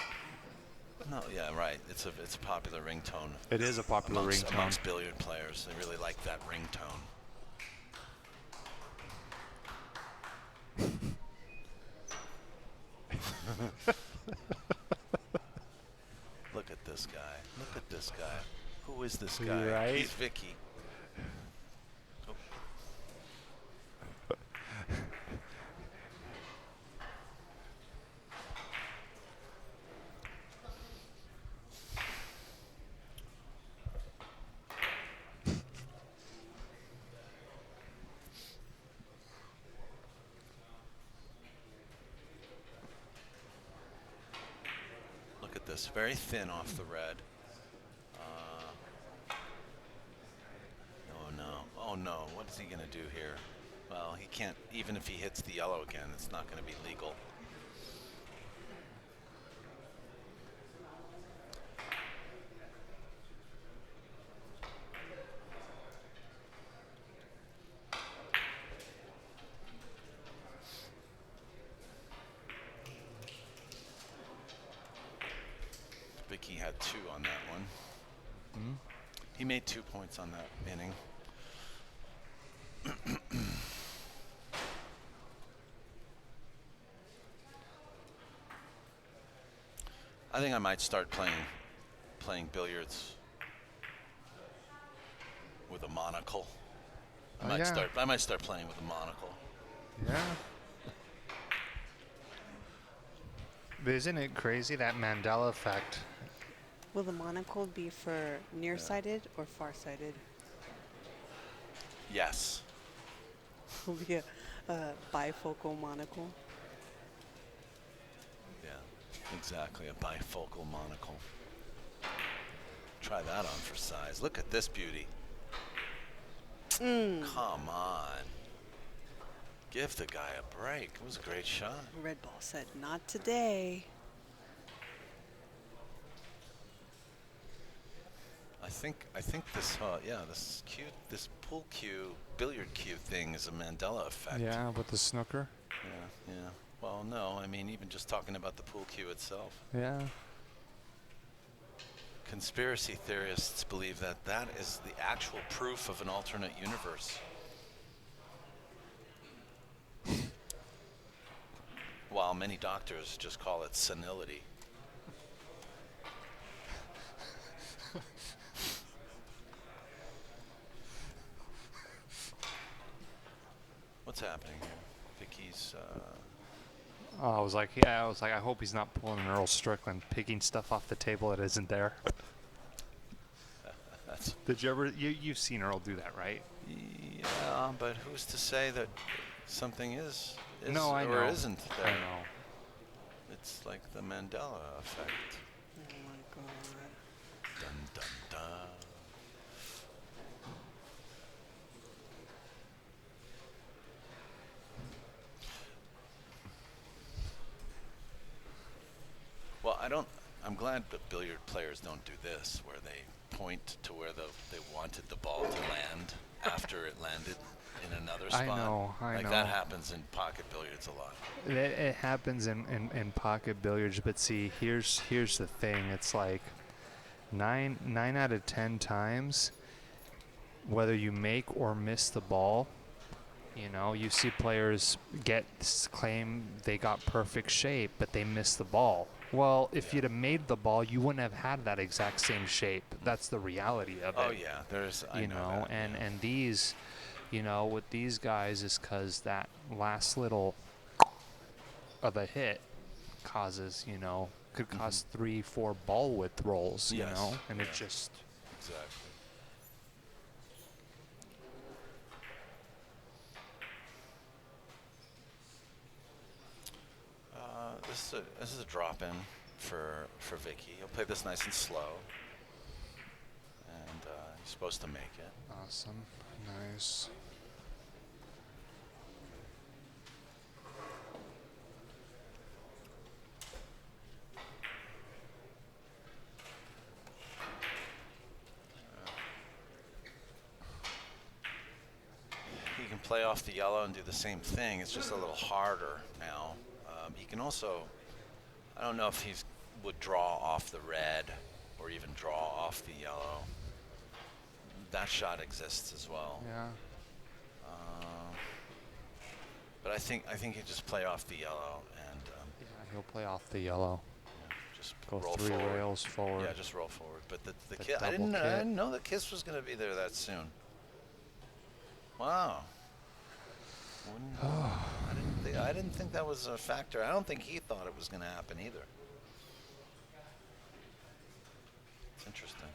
No, yeah, right. It's a popular ringtone. It is a popular ringtone. Amongst billiard players. They really like that ringtone. Look at this guy. Look at this guy. Who is this guy? Right? He's Vicke. Oh. this. Very thin off the red. Oh no. Oh no. What is he going to do here? Well, he can't. Even if he hits the yellow again, it's not going to be legal. Vicke had 2 on that one. He made 2 points on that inning. I think I might start playing billiards with a monocle. I might start playing with a monocle. Yeah. But isn't it crazy, that Mandela effect? Will the monocle be for nearsighted or farsighted? Yes. Will be a bifocal monocle. Yeah, exactly. A bifocal monocle. Try that on for size. Look at this beauty. Come on. Give the guy a break. It was a great shot. Red Ball said, "Not today." I think this this cue, this pool cue, billiard cue thing is a Mandela effect. Yeah, with the snooker. Yeah. Well, no, I mean even just talking about the pool cue itself. Yeah. Conspiracy theorists believe that that is the actual proof of an alternate universe. While many doctors just call it senility. What's happening here? Vicky's. I was like, I hope he's not pulling an Earl Strickland, picking stuff off the table that isn't there. Did you ever? You've seen Earl do that, right? Yeah, but who's to say that something is no, I or know. isn't there? I know. It's like the Mandela effect. Oh my God. Dun dun dun. Well, I'm glad that billiard players don't do this, where they point to where they wanted the ball to land after it landed in another spot. I know. Like that happens in pocket billiards a lot. It happens in pocket billiards, but see, here's the thing. It's like 9 out of 10 times, whether you make or miss the ball, you see players claim they got perfect shape, but they missed the ball. Well, if you'd have made the ball, you wouldn't have had that exact same shape. That's the reality of it. Oh yeah, I know that, and these, with these guys is because that last little of a hit causes, could cause 3-4 ball width rolls, and it just. Exactly. This is a drop in for Vicke. He'll play this nice and slow, and he's supposed to make it. Awesome, nice. He can play off the yellow and do the same thing. It's just a little harder now. He can also, I don't know if he would draw off the red or even draw off the yellow. That shot exists as well. Yeah. But I think he'd just play off the yellow and He'll play off the yellow. just Go roll 3 forward. rails forward. Yeah, just roll forward. But the The kiss, I double didn't know the kiss was going to be there that soon. Wow. I didn't think that was a factor. I don't think he thought it was going to happen either. It's interesting.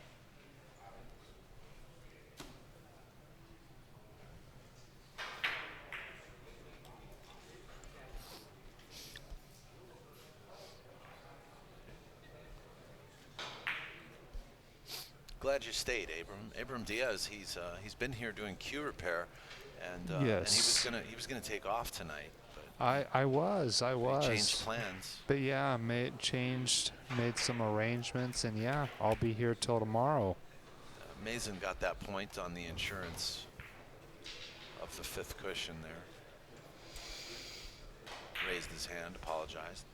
glad you stayed, Abram. Abram Diaz, he's been here doing cue repair, and Yes. he was gonna take off tonight. I was. He changed plans. But yeah, made some arrangements, and yeah, I'll be here till tomorrow. Mazin got that point on the insurance of the 5th cushion there. Raised his hand, apologized.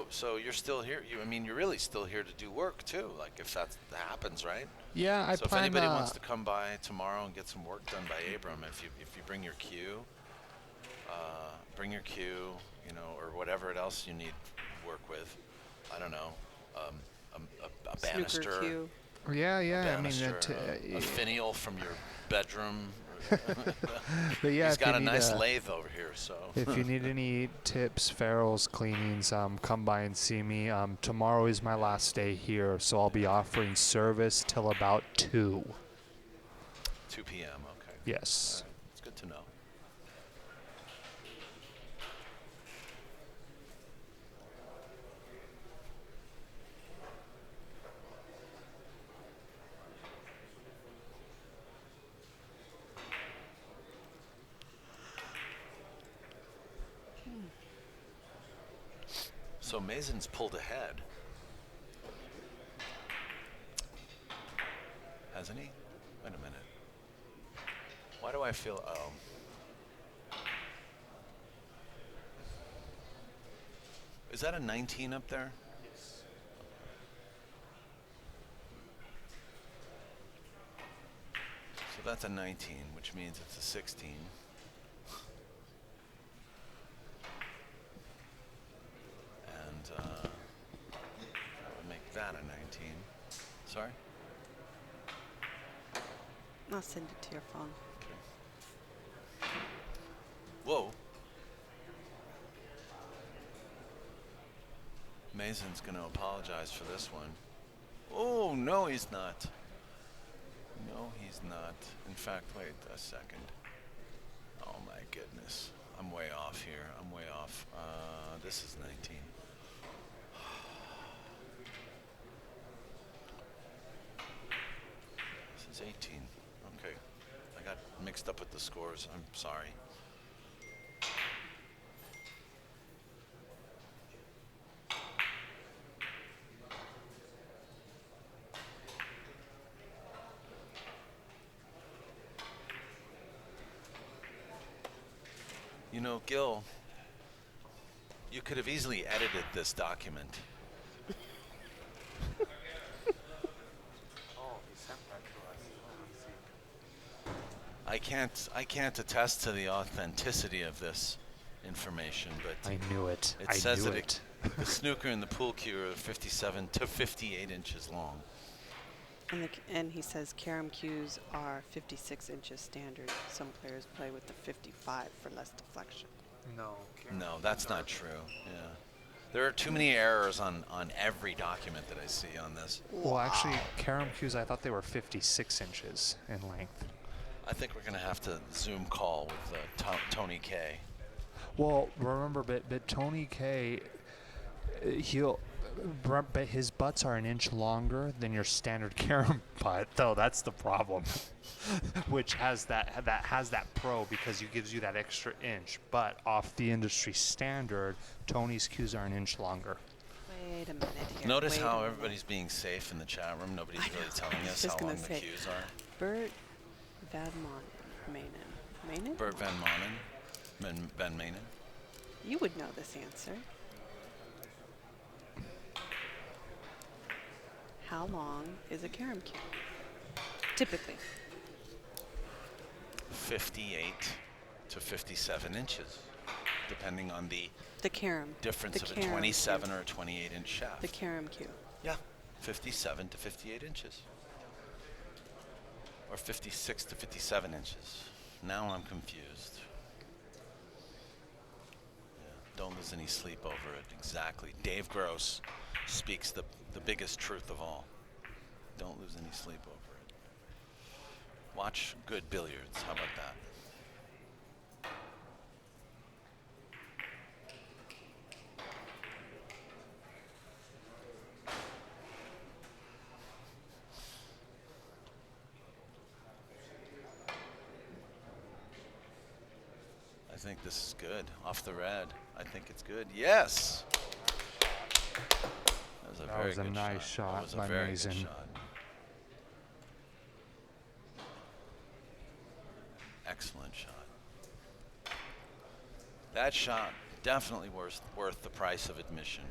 So you're still here. I mean, you're really still here to do work too. Like if that happens, right? Yeah, So if anybody wants to come by tomorrow and get some work done by Abram, if you bring your cue, you know, or whatever else you need work with. I don't know, a banister. Snooker cue. Yeah. A I mean, banister, a finial from your bedroom. but yeah, He's got a nice lathe over here, so. If you need any tips, ferrules, cleanings, come by and see me. Tomorrow is my last day here, so I'll be offering service till about 2. 2 p.m. Okay. Yes. All right. It's good to know. So Mazin's pulled ahead. Hasn't he? Wait a minute. Why do I feel, Is that a 19 up there? Yes. So that's a 19, which means it's a 16. And that would make that a 19. Sorry? I'll send it to your phone. Okay. Whoa. Mazin's going to apologize for this one. Oh, no, he's not. No, he's not. In fact, wait a second. Oh, my goodness. I'm way off here. I'm way off. This is 19. This is 18. Okay. I got mixed up with the scores. I'm sorry. You know, Gil, you could have easily edited this document. I can't attest to the authenticity of this information, but I knew it. it says that the snooker and the pool cue are 57 to 58 inches long. And he says carom cues are 56 inches standard. Some players play with the 55 for less deflection. No, that's not true. Yeah. There are too many errors on every document that I see on this. Well, actually, carom cues, I thought they were 56 inches in length. I think we're going to have to Zoom call with Tony K. Well, remember, but Tony K, but his butts are an inch longer than your standard carom butt, though. That's the problem. Which has that pro because it gives you that extra inch. But off the industry standard, Tony's cues are an inch longer. Wait a minute here. Notice how everybody's being safe in the chat room. Nobody's really telling us how long the cues are. Bert Van Manen. Bert Van Manen. Van Manen. You would know this answer. How long is a carom cue? Typically. 58 to 57 inches, depending on the carom. difference of a 27 or a 28 inch shaft. The carom cue. Yeah, 57 to 58 inches. Or 56 to 57 inches. Now I'm confused. Yeah, don't lose any sleep over it. Exactly. Dave Gross speaks the biggest truth of all. Don't lose any sleep over it. Watch good billiards. How about that? I think this is good. Off the red. I think it's good. Yes. That was a That very was a good nice That shot was a by very Mazin. good shot. Excellent shot. That shot definitely worth the price of admission.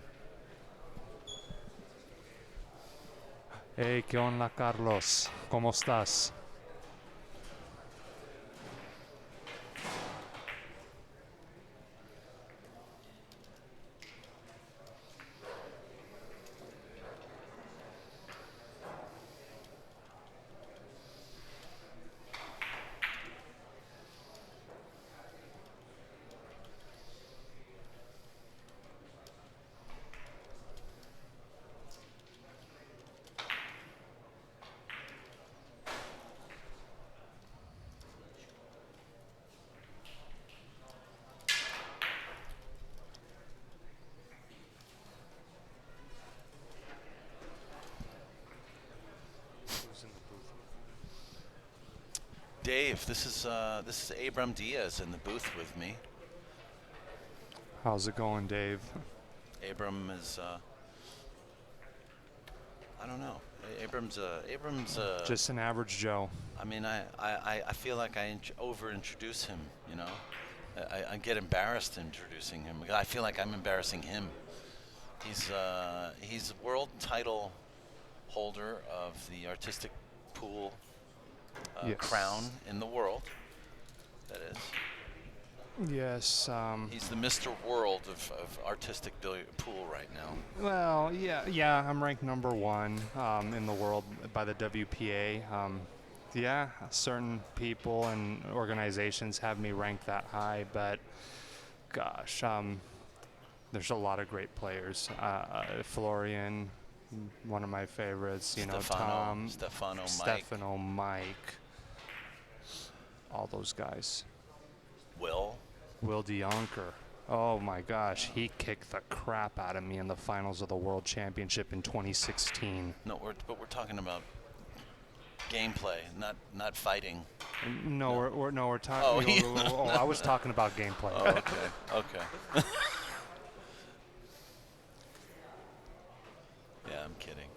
Hey, ¿qué onda, Carlos? ¿Cómo estás? Dave, this is Abram Diaz in the booth with me. How's it going, Dave? Abram is I don't know. Abram's Just an average Joe. I mean, I feel like I over-introduce him, you know. I get embarrassed introducing him. I feel like I'm embarrassing him. He's world title holder of the artistic pool Yes. crown in the world. That is. Yes. He's the Mr. World of artistic billiard pool right now. Well, yeah. I'm ranked number 1 in the world by the WPA. Yeah, certain people and organizations have me ranked that high, but gosh, there's a lot of great players. Florian, one of my favorites. You know, Tom, Stefano, Mike, all those guys. Will Dionker. Oh my gosh, he kicked the crap out of me in the finals of the World Championship in 2016. No, but we're talking about gameplay, not fighting. No, we're talking. Oh, I was talking about gameplay. Oh, okay. Yeah, I'm kidding.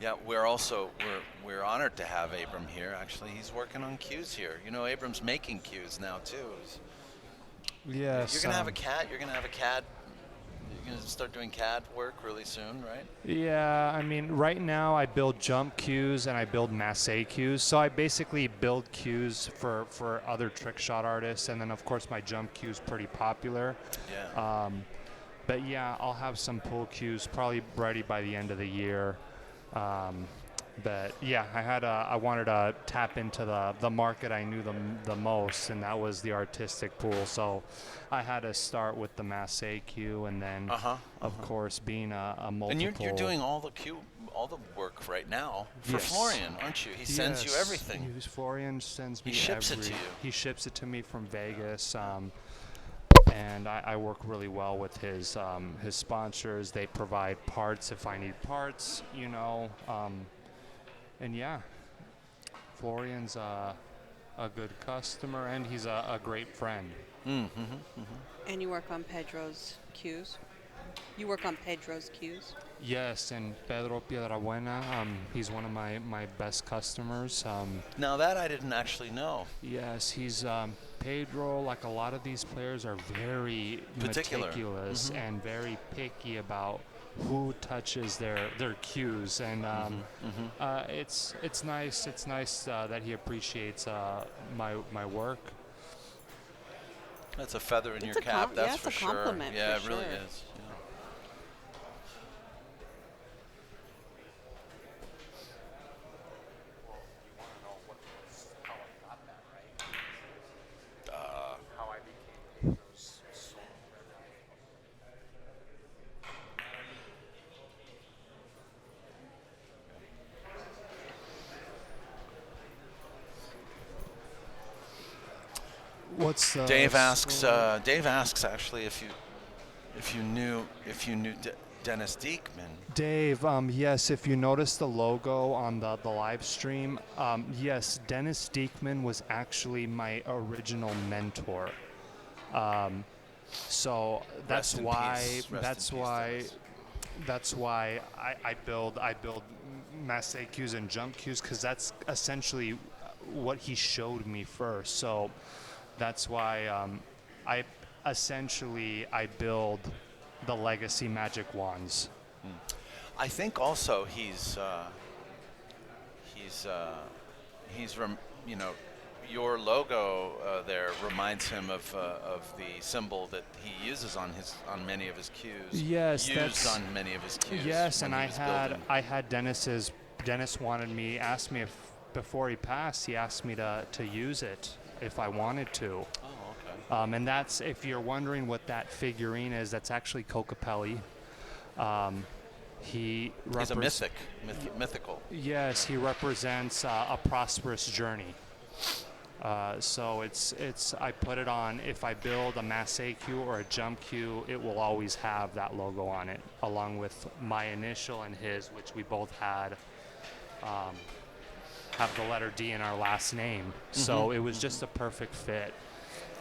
Yeah, we're honored to have Abram here. Actually, he's working on cues here. You know, Abram's making cues now too. Yes. You're gonna have a CAD. You're gonna start doing CAD work really soon, right? Yeah, I mean, right now I build jump cues and I build masse cues. So I basically build cues for other trick shot artists, and then of course my jump cue is pretty popular. Yeah. But yeah, I'll have some pool cues probably ready by the end of the year. But yeah, I wanted to tap into the market I knew the most, and that was the artistic pool. So I had to start with the masse cue, and then of course being a multiple. And you're doing all the work right now for Yes. Florian, aren't you? He sends you everything. Florian sends me. He ships it to you. He ships it to me from Vegas. And I work really well with his sponsors. They provide parts if I need parts, you know. And yeah, Florian's a good customer, and he's a great friend. And you work on Pedro's cues? You work on Pedro's cues? Yes, and Pedro Piedrabuena, he's one of my best customers. Now that I didn't actually know. Yes, he's Pedro. Like a lot of these players are very meticulous and very picky about who touches their cues, and it's nice. It's nice that he appreciates my work. That's a feather in your cap. That's for sure. Compliment. Yeah, for it really sure. is. What's Dave asks actually if you knew Dennis Diekman. Dave, yes, if you notice the logo on the live stream, yes, Dennis Diekman was actually my original mentor. So that's Rest in why peace. Rest in peace, Dennis. that's why I build mass AQs and jump cues, because that's essentially what he showed me first. So that's why I build the legacy magic wands. I think also you know, your logo there reminds him of the symbol that he uses on many of his cues. Yes, used on many of his cues. Yes, when and he was building. I had Dennis asked me if before he passed, he asked me to use it if I wanted to. Oh, okay. And that's, if you're wondering what that figurine is, that's actually Kokopelli. He's a mythical. Yes, he represents a prosperous journey. So it's I put it on, if I build a mass AQ or a jump Q, it will always have that logo on it, along with my initial and his, which we both had, have the letter D in our last name. So it was just a perfect fit,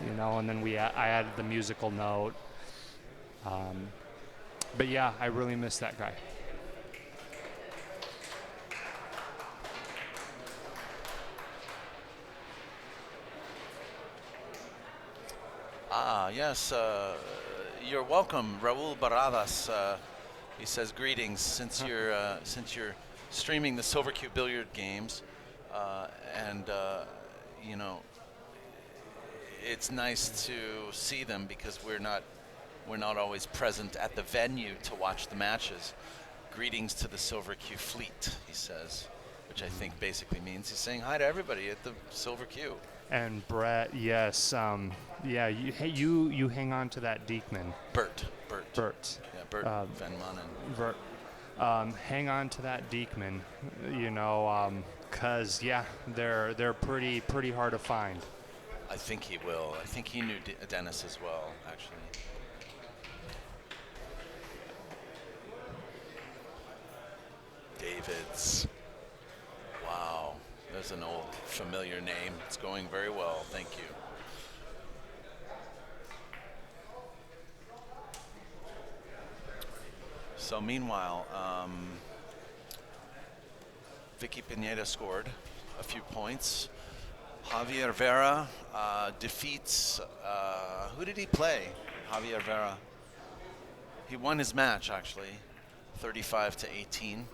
you know, and then I added the musical note. But yeah, I really miss that guy. Yes, you're welcome, Raul Baradas. He says greetings. Since you're streaming the Silver Cube Billiard games, and you know, it's nice to see them because we're not always present at the venue to watch the matches. Greetings to the Silver Cube fleet, he says, which I think basically means he's saying hi to everybody at the Silver Cube. And Brett, yes, yeah, you hang on to that Diekman. Bert. Yeah, Bert Van Manen. Bert. Hang on to that Diekman, you know, cause yeah, they're pretty hard to find. I think he will. I think he knew Dennis as well, actually. David's. Wow, there's an old familiar name. It's going very well. Thank you. So meanwhile, Vicke PINEDA scored a few points. Javier Vera defeats, who did he play? Javier Vera. He won his match, actually, 35-18.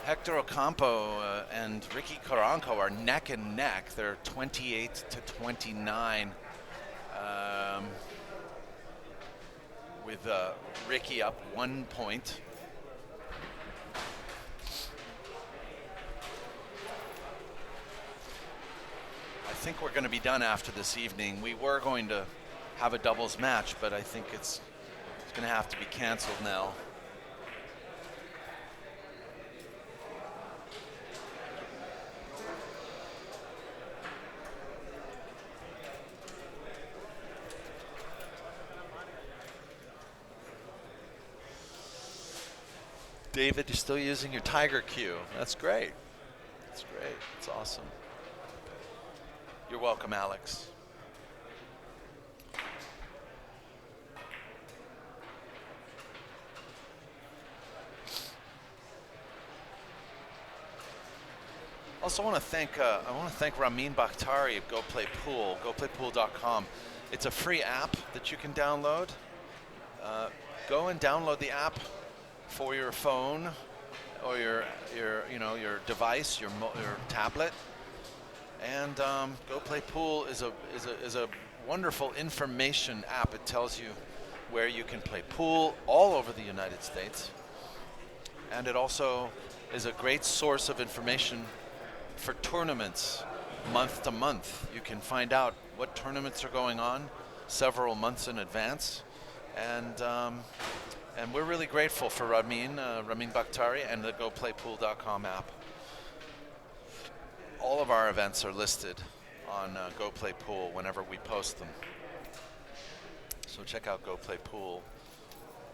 Hector Ocampo and Ricky Carranco are neck and neck. They're 28-29. With Ricky up 1 point. I think we're going to be done after this evening. We were going to have a doubles match, but I think it's going to have to be canceled now. David, you're still using your Tiger cue. That's great. That's great. That's awesome. You're welcome, Alex. Also, want to thank Ramin Bakhtari of Go Play Pool, goplaypool.com. It's a free app that you can download. Go and download the app for your phone or your device, your tablet. And Go Play Pool is a wonderful information app. It tells you where you can play pool all over the United States. And it also is a great source of information for tournaments month to month. You can find out what tournaments are going on several months in advance. And we're really grateful for Ramin Bakhtari and the goplaypool.com app. All of our events are listed on Go Play Pool whenever we post them. So check out Go Play Pool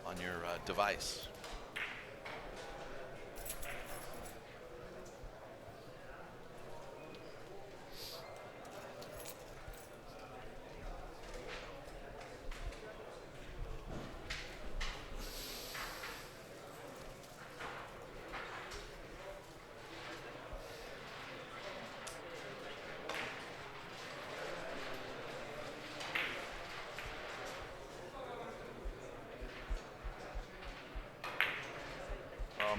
on your device.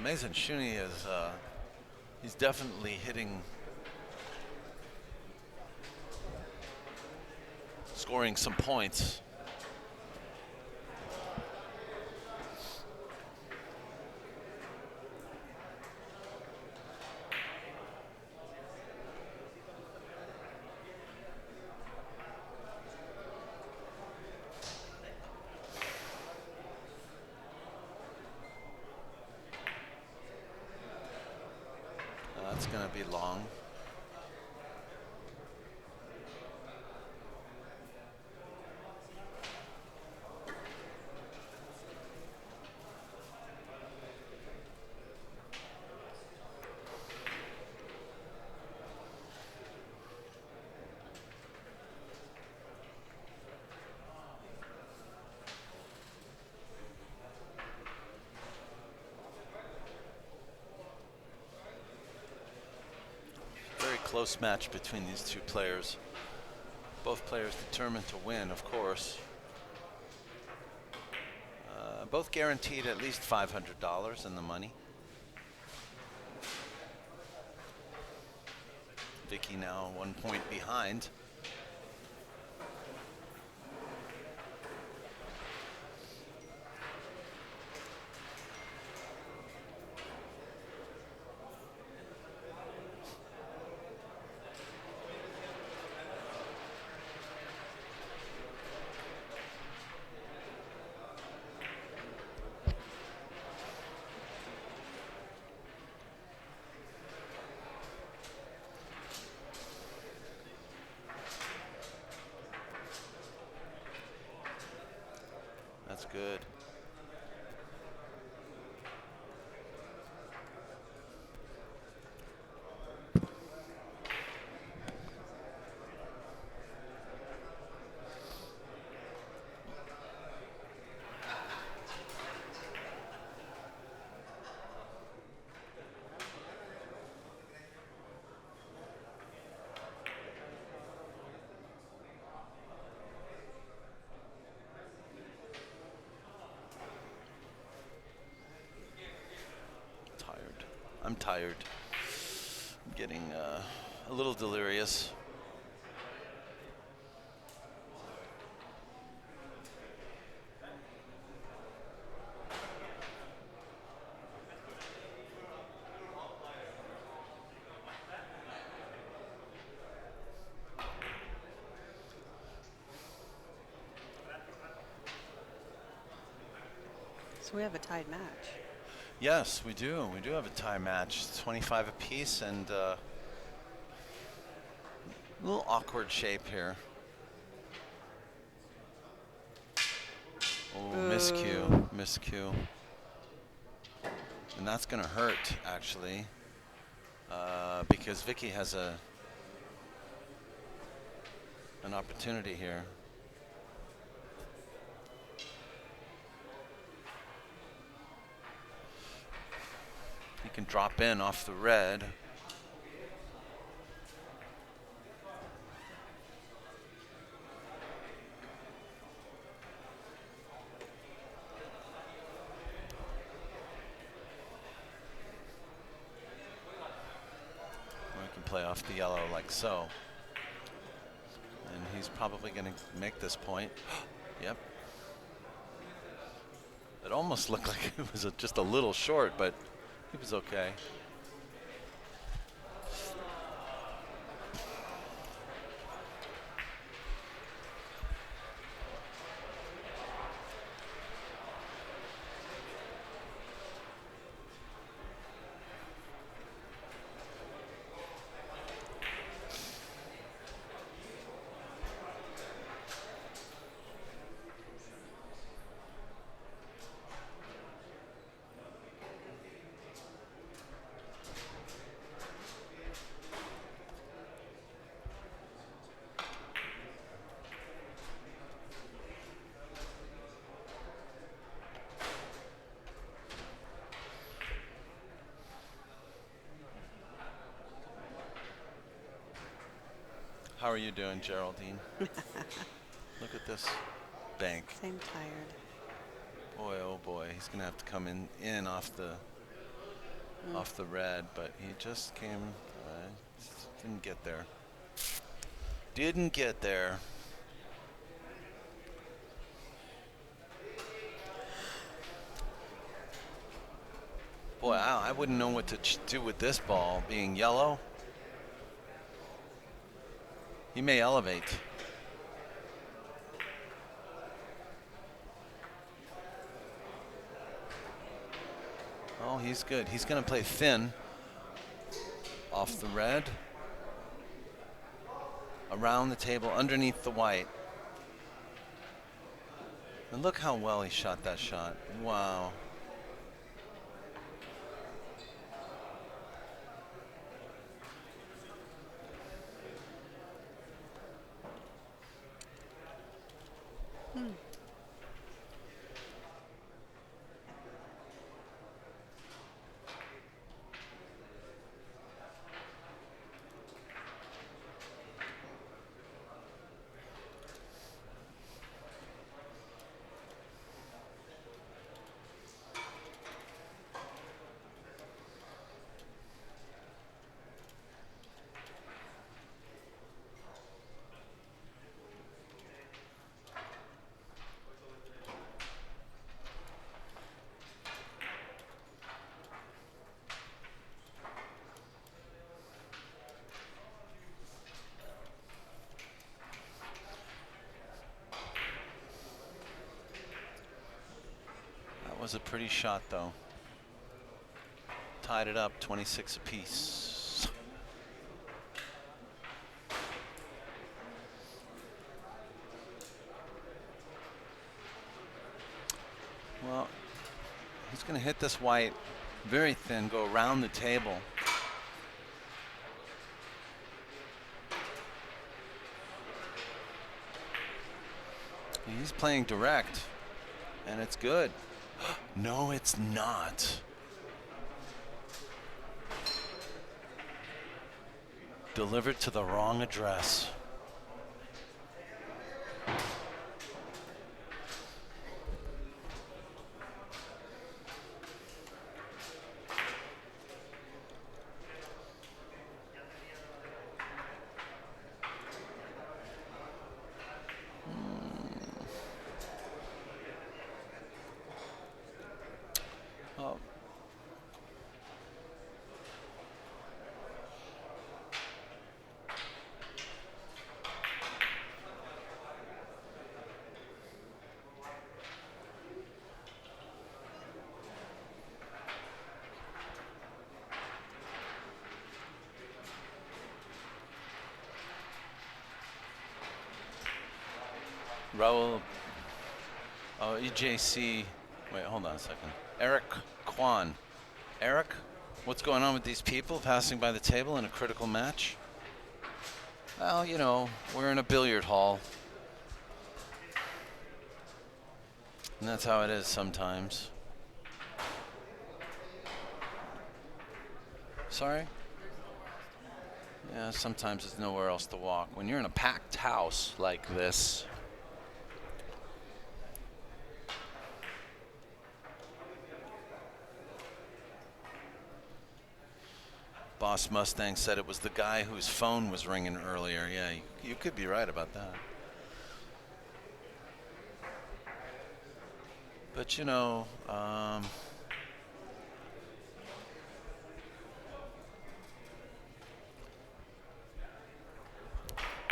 Mazin SHOONI is he's definitely scoring some points. That's going to be long. Close match between these two players. Both players determined to win, of course. Both guaranteed at least $500 in the money. Vicke now 1 point behind. That's good. I'm tired. I'm getting a little delirious. So we have a tied match. Yes, we do. We do have a tie match. 25 apiece, and a little awkward shape here. Oh, miscue, miscue. And that's going to hurt, actually, because Vicke has an opportunity here. He can drop in off the red. Or he can play off the yellow like so. And he's probably going to make this point. Yep. It almost looked like it was just a little short, but he was okay. How are you doing, Geraldine? Look at this bank. Same tired. Boy, oh boy, he's gonna have to come in off the red, but he just came. Didn't get there. Didn't get there. Boy, I wouldn't know what to do with this ball being yellow. He may elevate. Oh, he's good. He's going to play thin off the red, around the table, underneath the white. And look how well he shot that shot. Wow. Was a pretty shot though. Tied it up 26 apiece. Well, he's going to hit this white very thin, go around the table. He's playing direct, and it's good. No, it's not. Delivered to the wrong address. Raul, EJC, wait, hold on a second. Eric Kwan. Eric, what's going on with these people passing by the table in a critical match? Well, you know, we're in a billiard hall. And that's how it is sometimes. Sorry? Yeah, sometimes there's nowhere else to walk. When you're in a packed house like this, Boss Mustang said it was the guy whose phone was ringing earlier. Yeah, you could be right about that. But you know,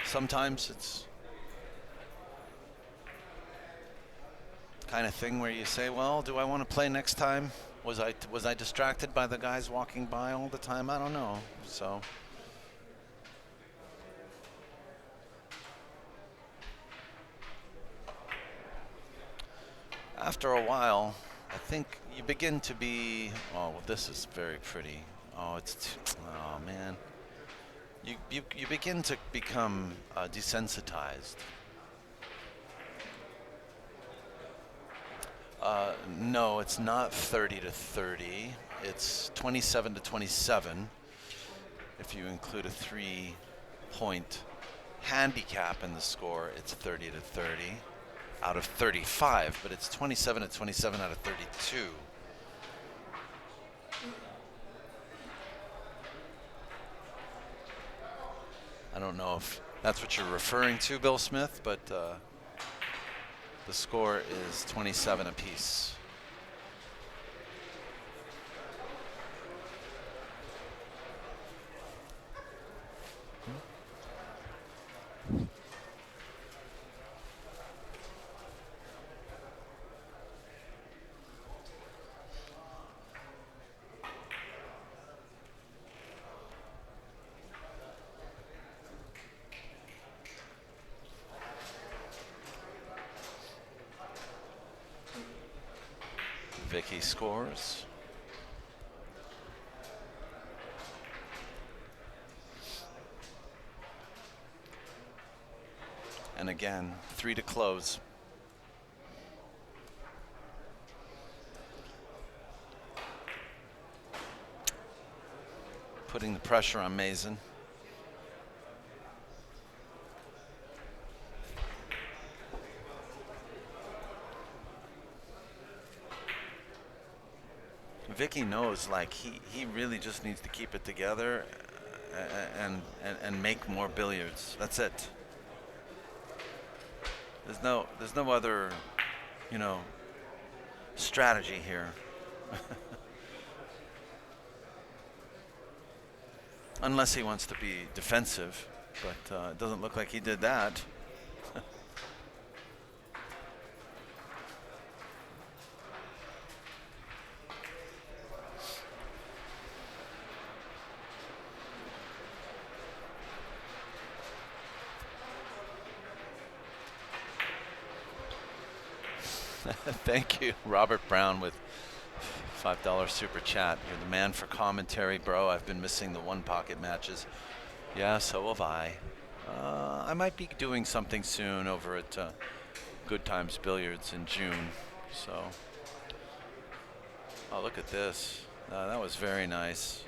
sometimes it's the kind of thing where you say, well, do I want to play next time? Was I distracted by the guys walking by all the time? I don't know. So after a while, I think you begin to be, oh, well, this is very pretty. Oh, oh man. You begin to become desensitized. No, it's not 30 to 30. It's 27 to 27 if you include a 3-point handicap in the score. It's 30 to 30 out of 35, but it's 27 to 27 out of 32. I don't know if that's what you're referring to, Bill Smith, but the score is 27 apiece. Vicke scores. And again, 3 to close. Putting the pressure on Mazin. Vicke knows, like, he really just needs to keep it together and make more billiards. That's it. There's no other, you know, strategy here. Unless he wants to be defensive, but it doesn't look like he did that. Thank you, Robert Brown, with $5 super chat. You're the man for commentary, bro. I've been missing the one pocket matches. Yeah, so have I. I might be doing something soon over at Good Times Billiards in June. So, oh, look at this. That was very nice.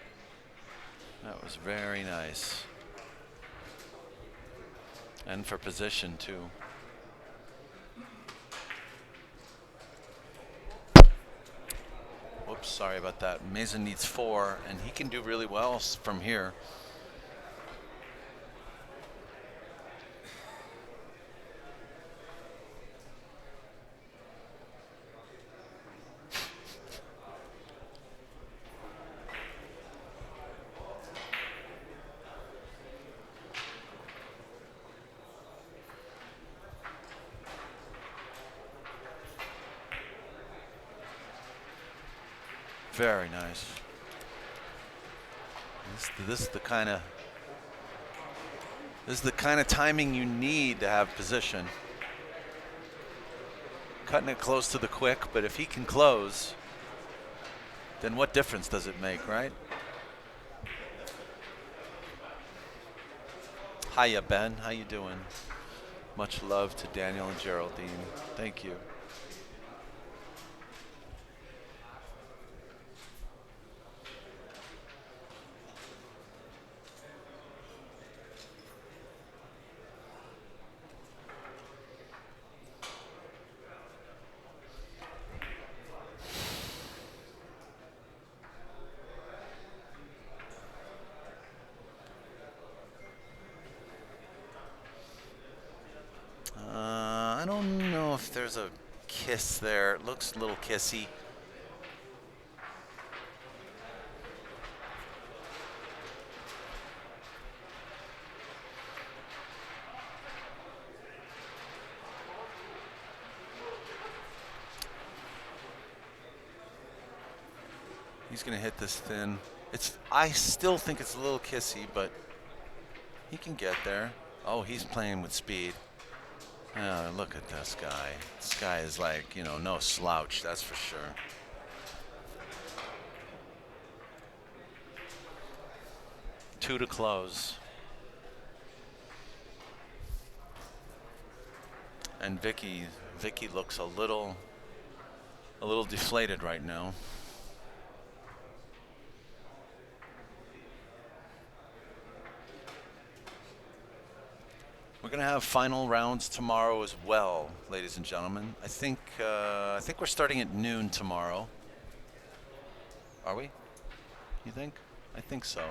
That was very nice. And for position too. Whoops, sorry about that. Mazin needs 4, and he can do really well from here. Very nice. This is the kind of timing you need to have position. Cutting it close to the quick, but if he can close, then what difference does it make, right? Hiya, Ben. How you doing? Much love to Daniel and Geraldine. Thank you. I don't know if there's a kiss there. It looks a little kissy. He's going to hit this thin. I still think it's a little kissy, but he can get there. Oh, he's playing with speed. Look at this guy. This guy is like, you know, no slouch, that's for sure. Two to close. And Vicke looks a little deflated right now. We're gonna have final rounds tomorrow as well, ladies and gentlemen. I think we're starting at noon tomorrow. Are we? You think? I think so.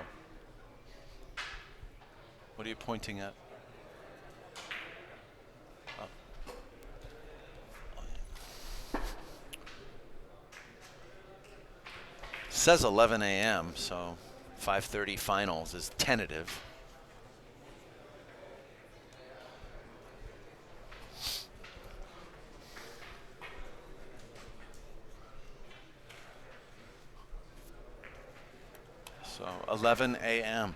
What are you pointing at? Oh. Says 11 a.m., so 5:30 finals is tentative. So 11 a.m.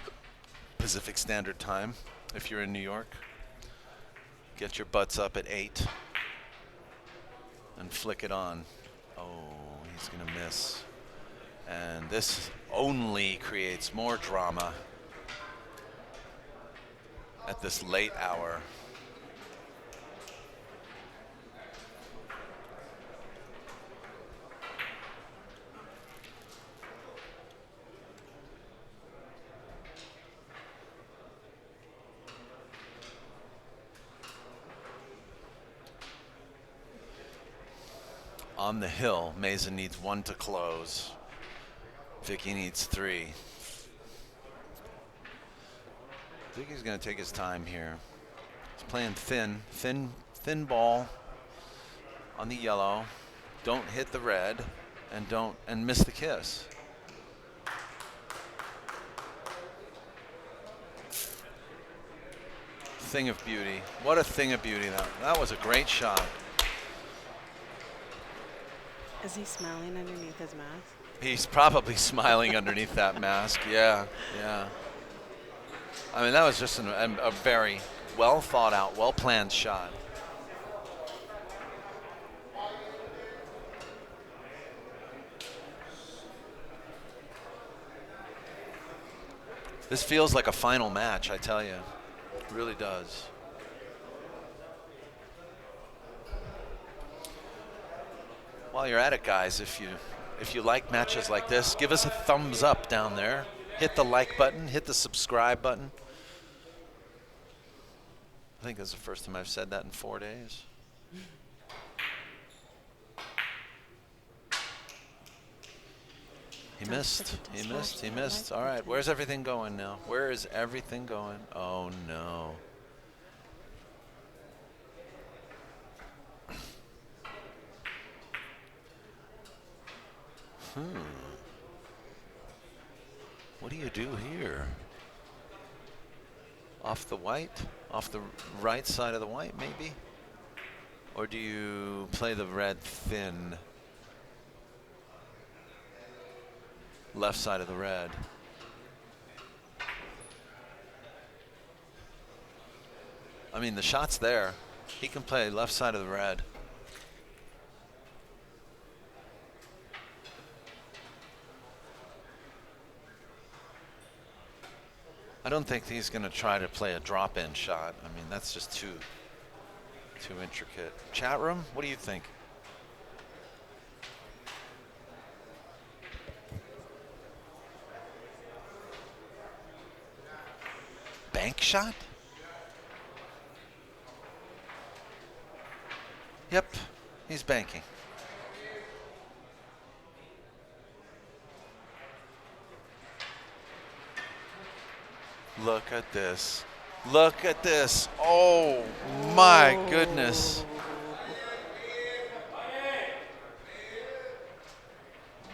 Pacific Standard Time if you're in New York. Get your butts up at 8 and flick it on. Oh, he's gonna miss. And this only creates more drama at this late hour. On the hill, Mazin needs 1 to close. Vicke needs 3. Vicke's gonna take his time here. He's playing thin ball on the yellow. Don't hit the red, and miss the kiss. Thing of beauty. What a thing of beauty that was a great shot. Is he smiling underneath his mask? He's probably smiling underneath that mask. Yeah, yeah. I mean, that was just a very well thought out, well planned shot. This feels like a final match, I tell you. It really does. While you're at it, guys, if you like matches like this, give us a thumbs up down there. Hit the like button, hit the subscribe button. I think this is the first time I've said that in 4 days. He missed, he missed, he missed. All right, where's everything going now? Where is everything going? Oh, no. What do you do here? Off the white? Off the right side of the white, maybe? Or do you play the red thin? Left side of the red. I mean, the shot's there. He can play left side of the red. I don't think he's going to try to play a drop-in shot. I mean, that's just too intricate. Chat room, what do you think? Bank shot? Yep, he's banking. Look at this. Look at this. Oh my goodness.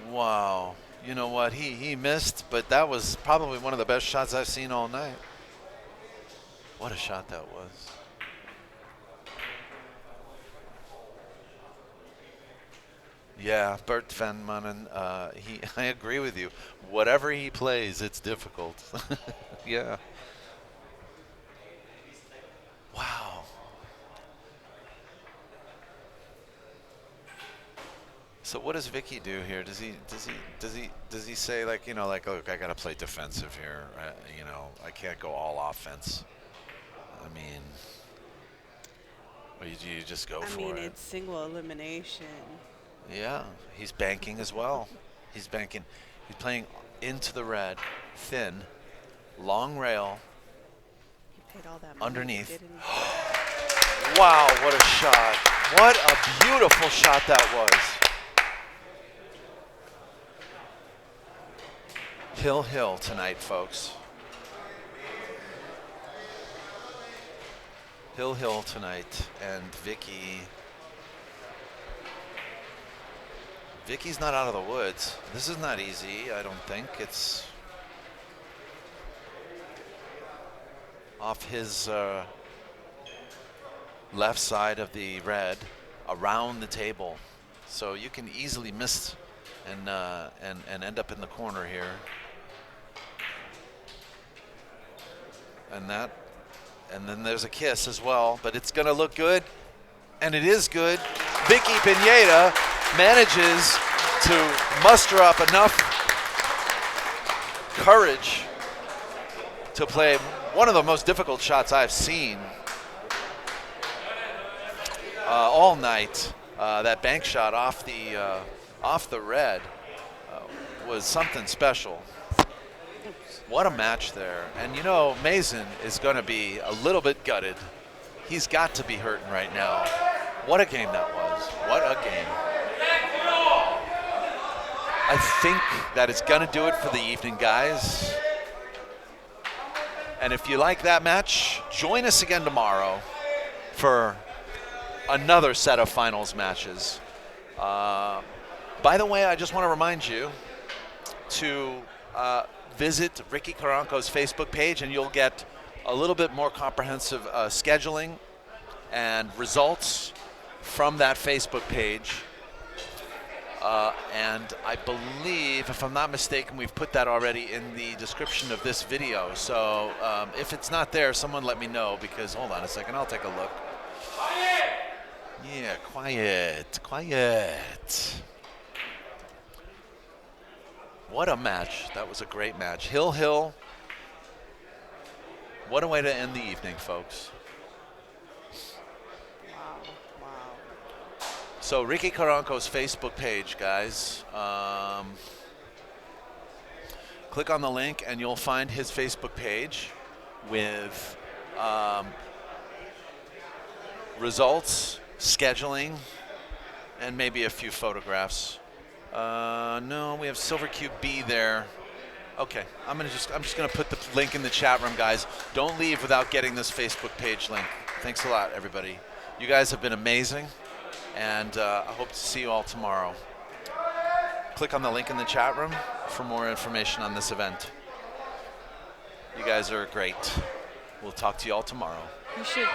Wow. You know what? He missed, but that was probably one of the best shots I've seen all night. What a shot that was. Yeah, Bert Van Manen, I agree with you. Whatever he plays, it's difficult. Yeah. Wow. So what does Vicke do here? Does he say, like, you know, like, look, I gotta play defensive here. You know, I can't go all offense. I mean, or you just go for it. I mean, it's single elimination. Yeah, he's banking as well. He's banking. He's playing into the red, thin, long rail. Paid all that money. Underneath. Didn't. Wow, what a shot. What a beautiful shot that was. Hill tonight, folks. Hill tonight, and Vicky's not out of the woods. This is not easy, I don't think. It's off his left side of the red, around the table. So you can easily miss and end up in the corner here. And then there's a kiss as well, but it's gonna look good, and it is good. Vicke PINEDA manages to muster up enough courage to play one of the most difficult shots I've seen all night. That bank shot off the red was something special. What a match there. And you know, Mazin is going to be a little bit gutted. He's got to be hurting right now. What a game that was. What a game. I think that is going to do it for the evening, guys. And if you like that match, join us again tomorrow for another set of finals matches. By the way, I just want to remind you to visit Ricky Carranco's Facebook page, and you'll get a little bit more comprehensive scheduling and results from that Facebook page. And I believe, if I'm not mistaken, we've put that already in the description of this video. So if it's not there, someone let me know, because hold on a second, I'll take a look. Yeah, quiet. What a match. That was a great match. Hill. What a way to end the evening, folks. Wow. So Ricky Carranco's Facebook page, guys. Click on the link and you'll find his Facebook page with results, scheduling, and maybe a few photographs. No, we have Silver Cube B there. Okay, I'm just gonna put the link in the chat room, guys. Don't leave without getting this Facebook page link. Thanks a lot, everybody. You guys have been amazing, and I hope to see you all tomorrow. Click on the link in the chat room for more information on this event. You guys are great. We'll talk to you all tomorrow. You should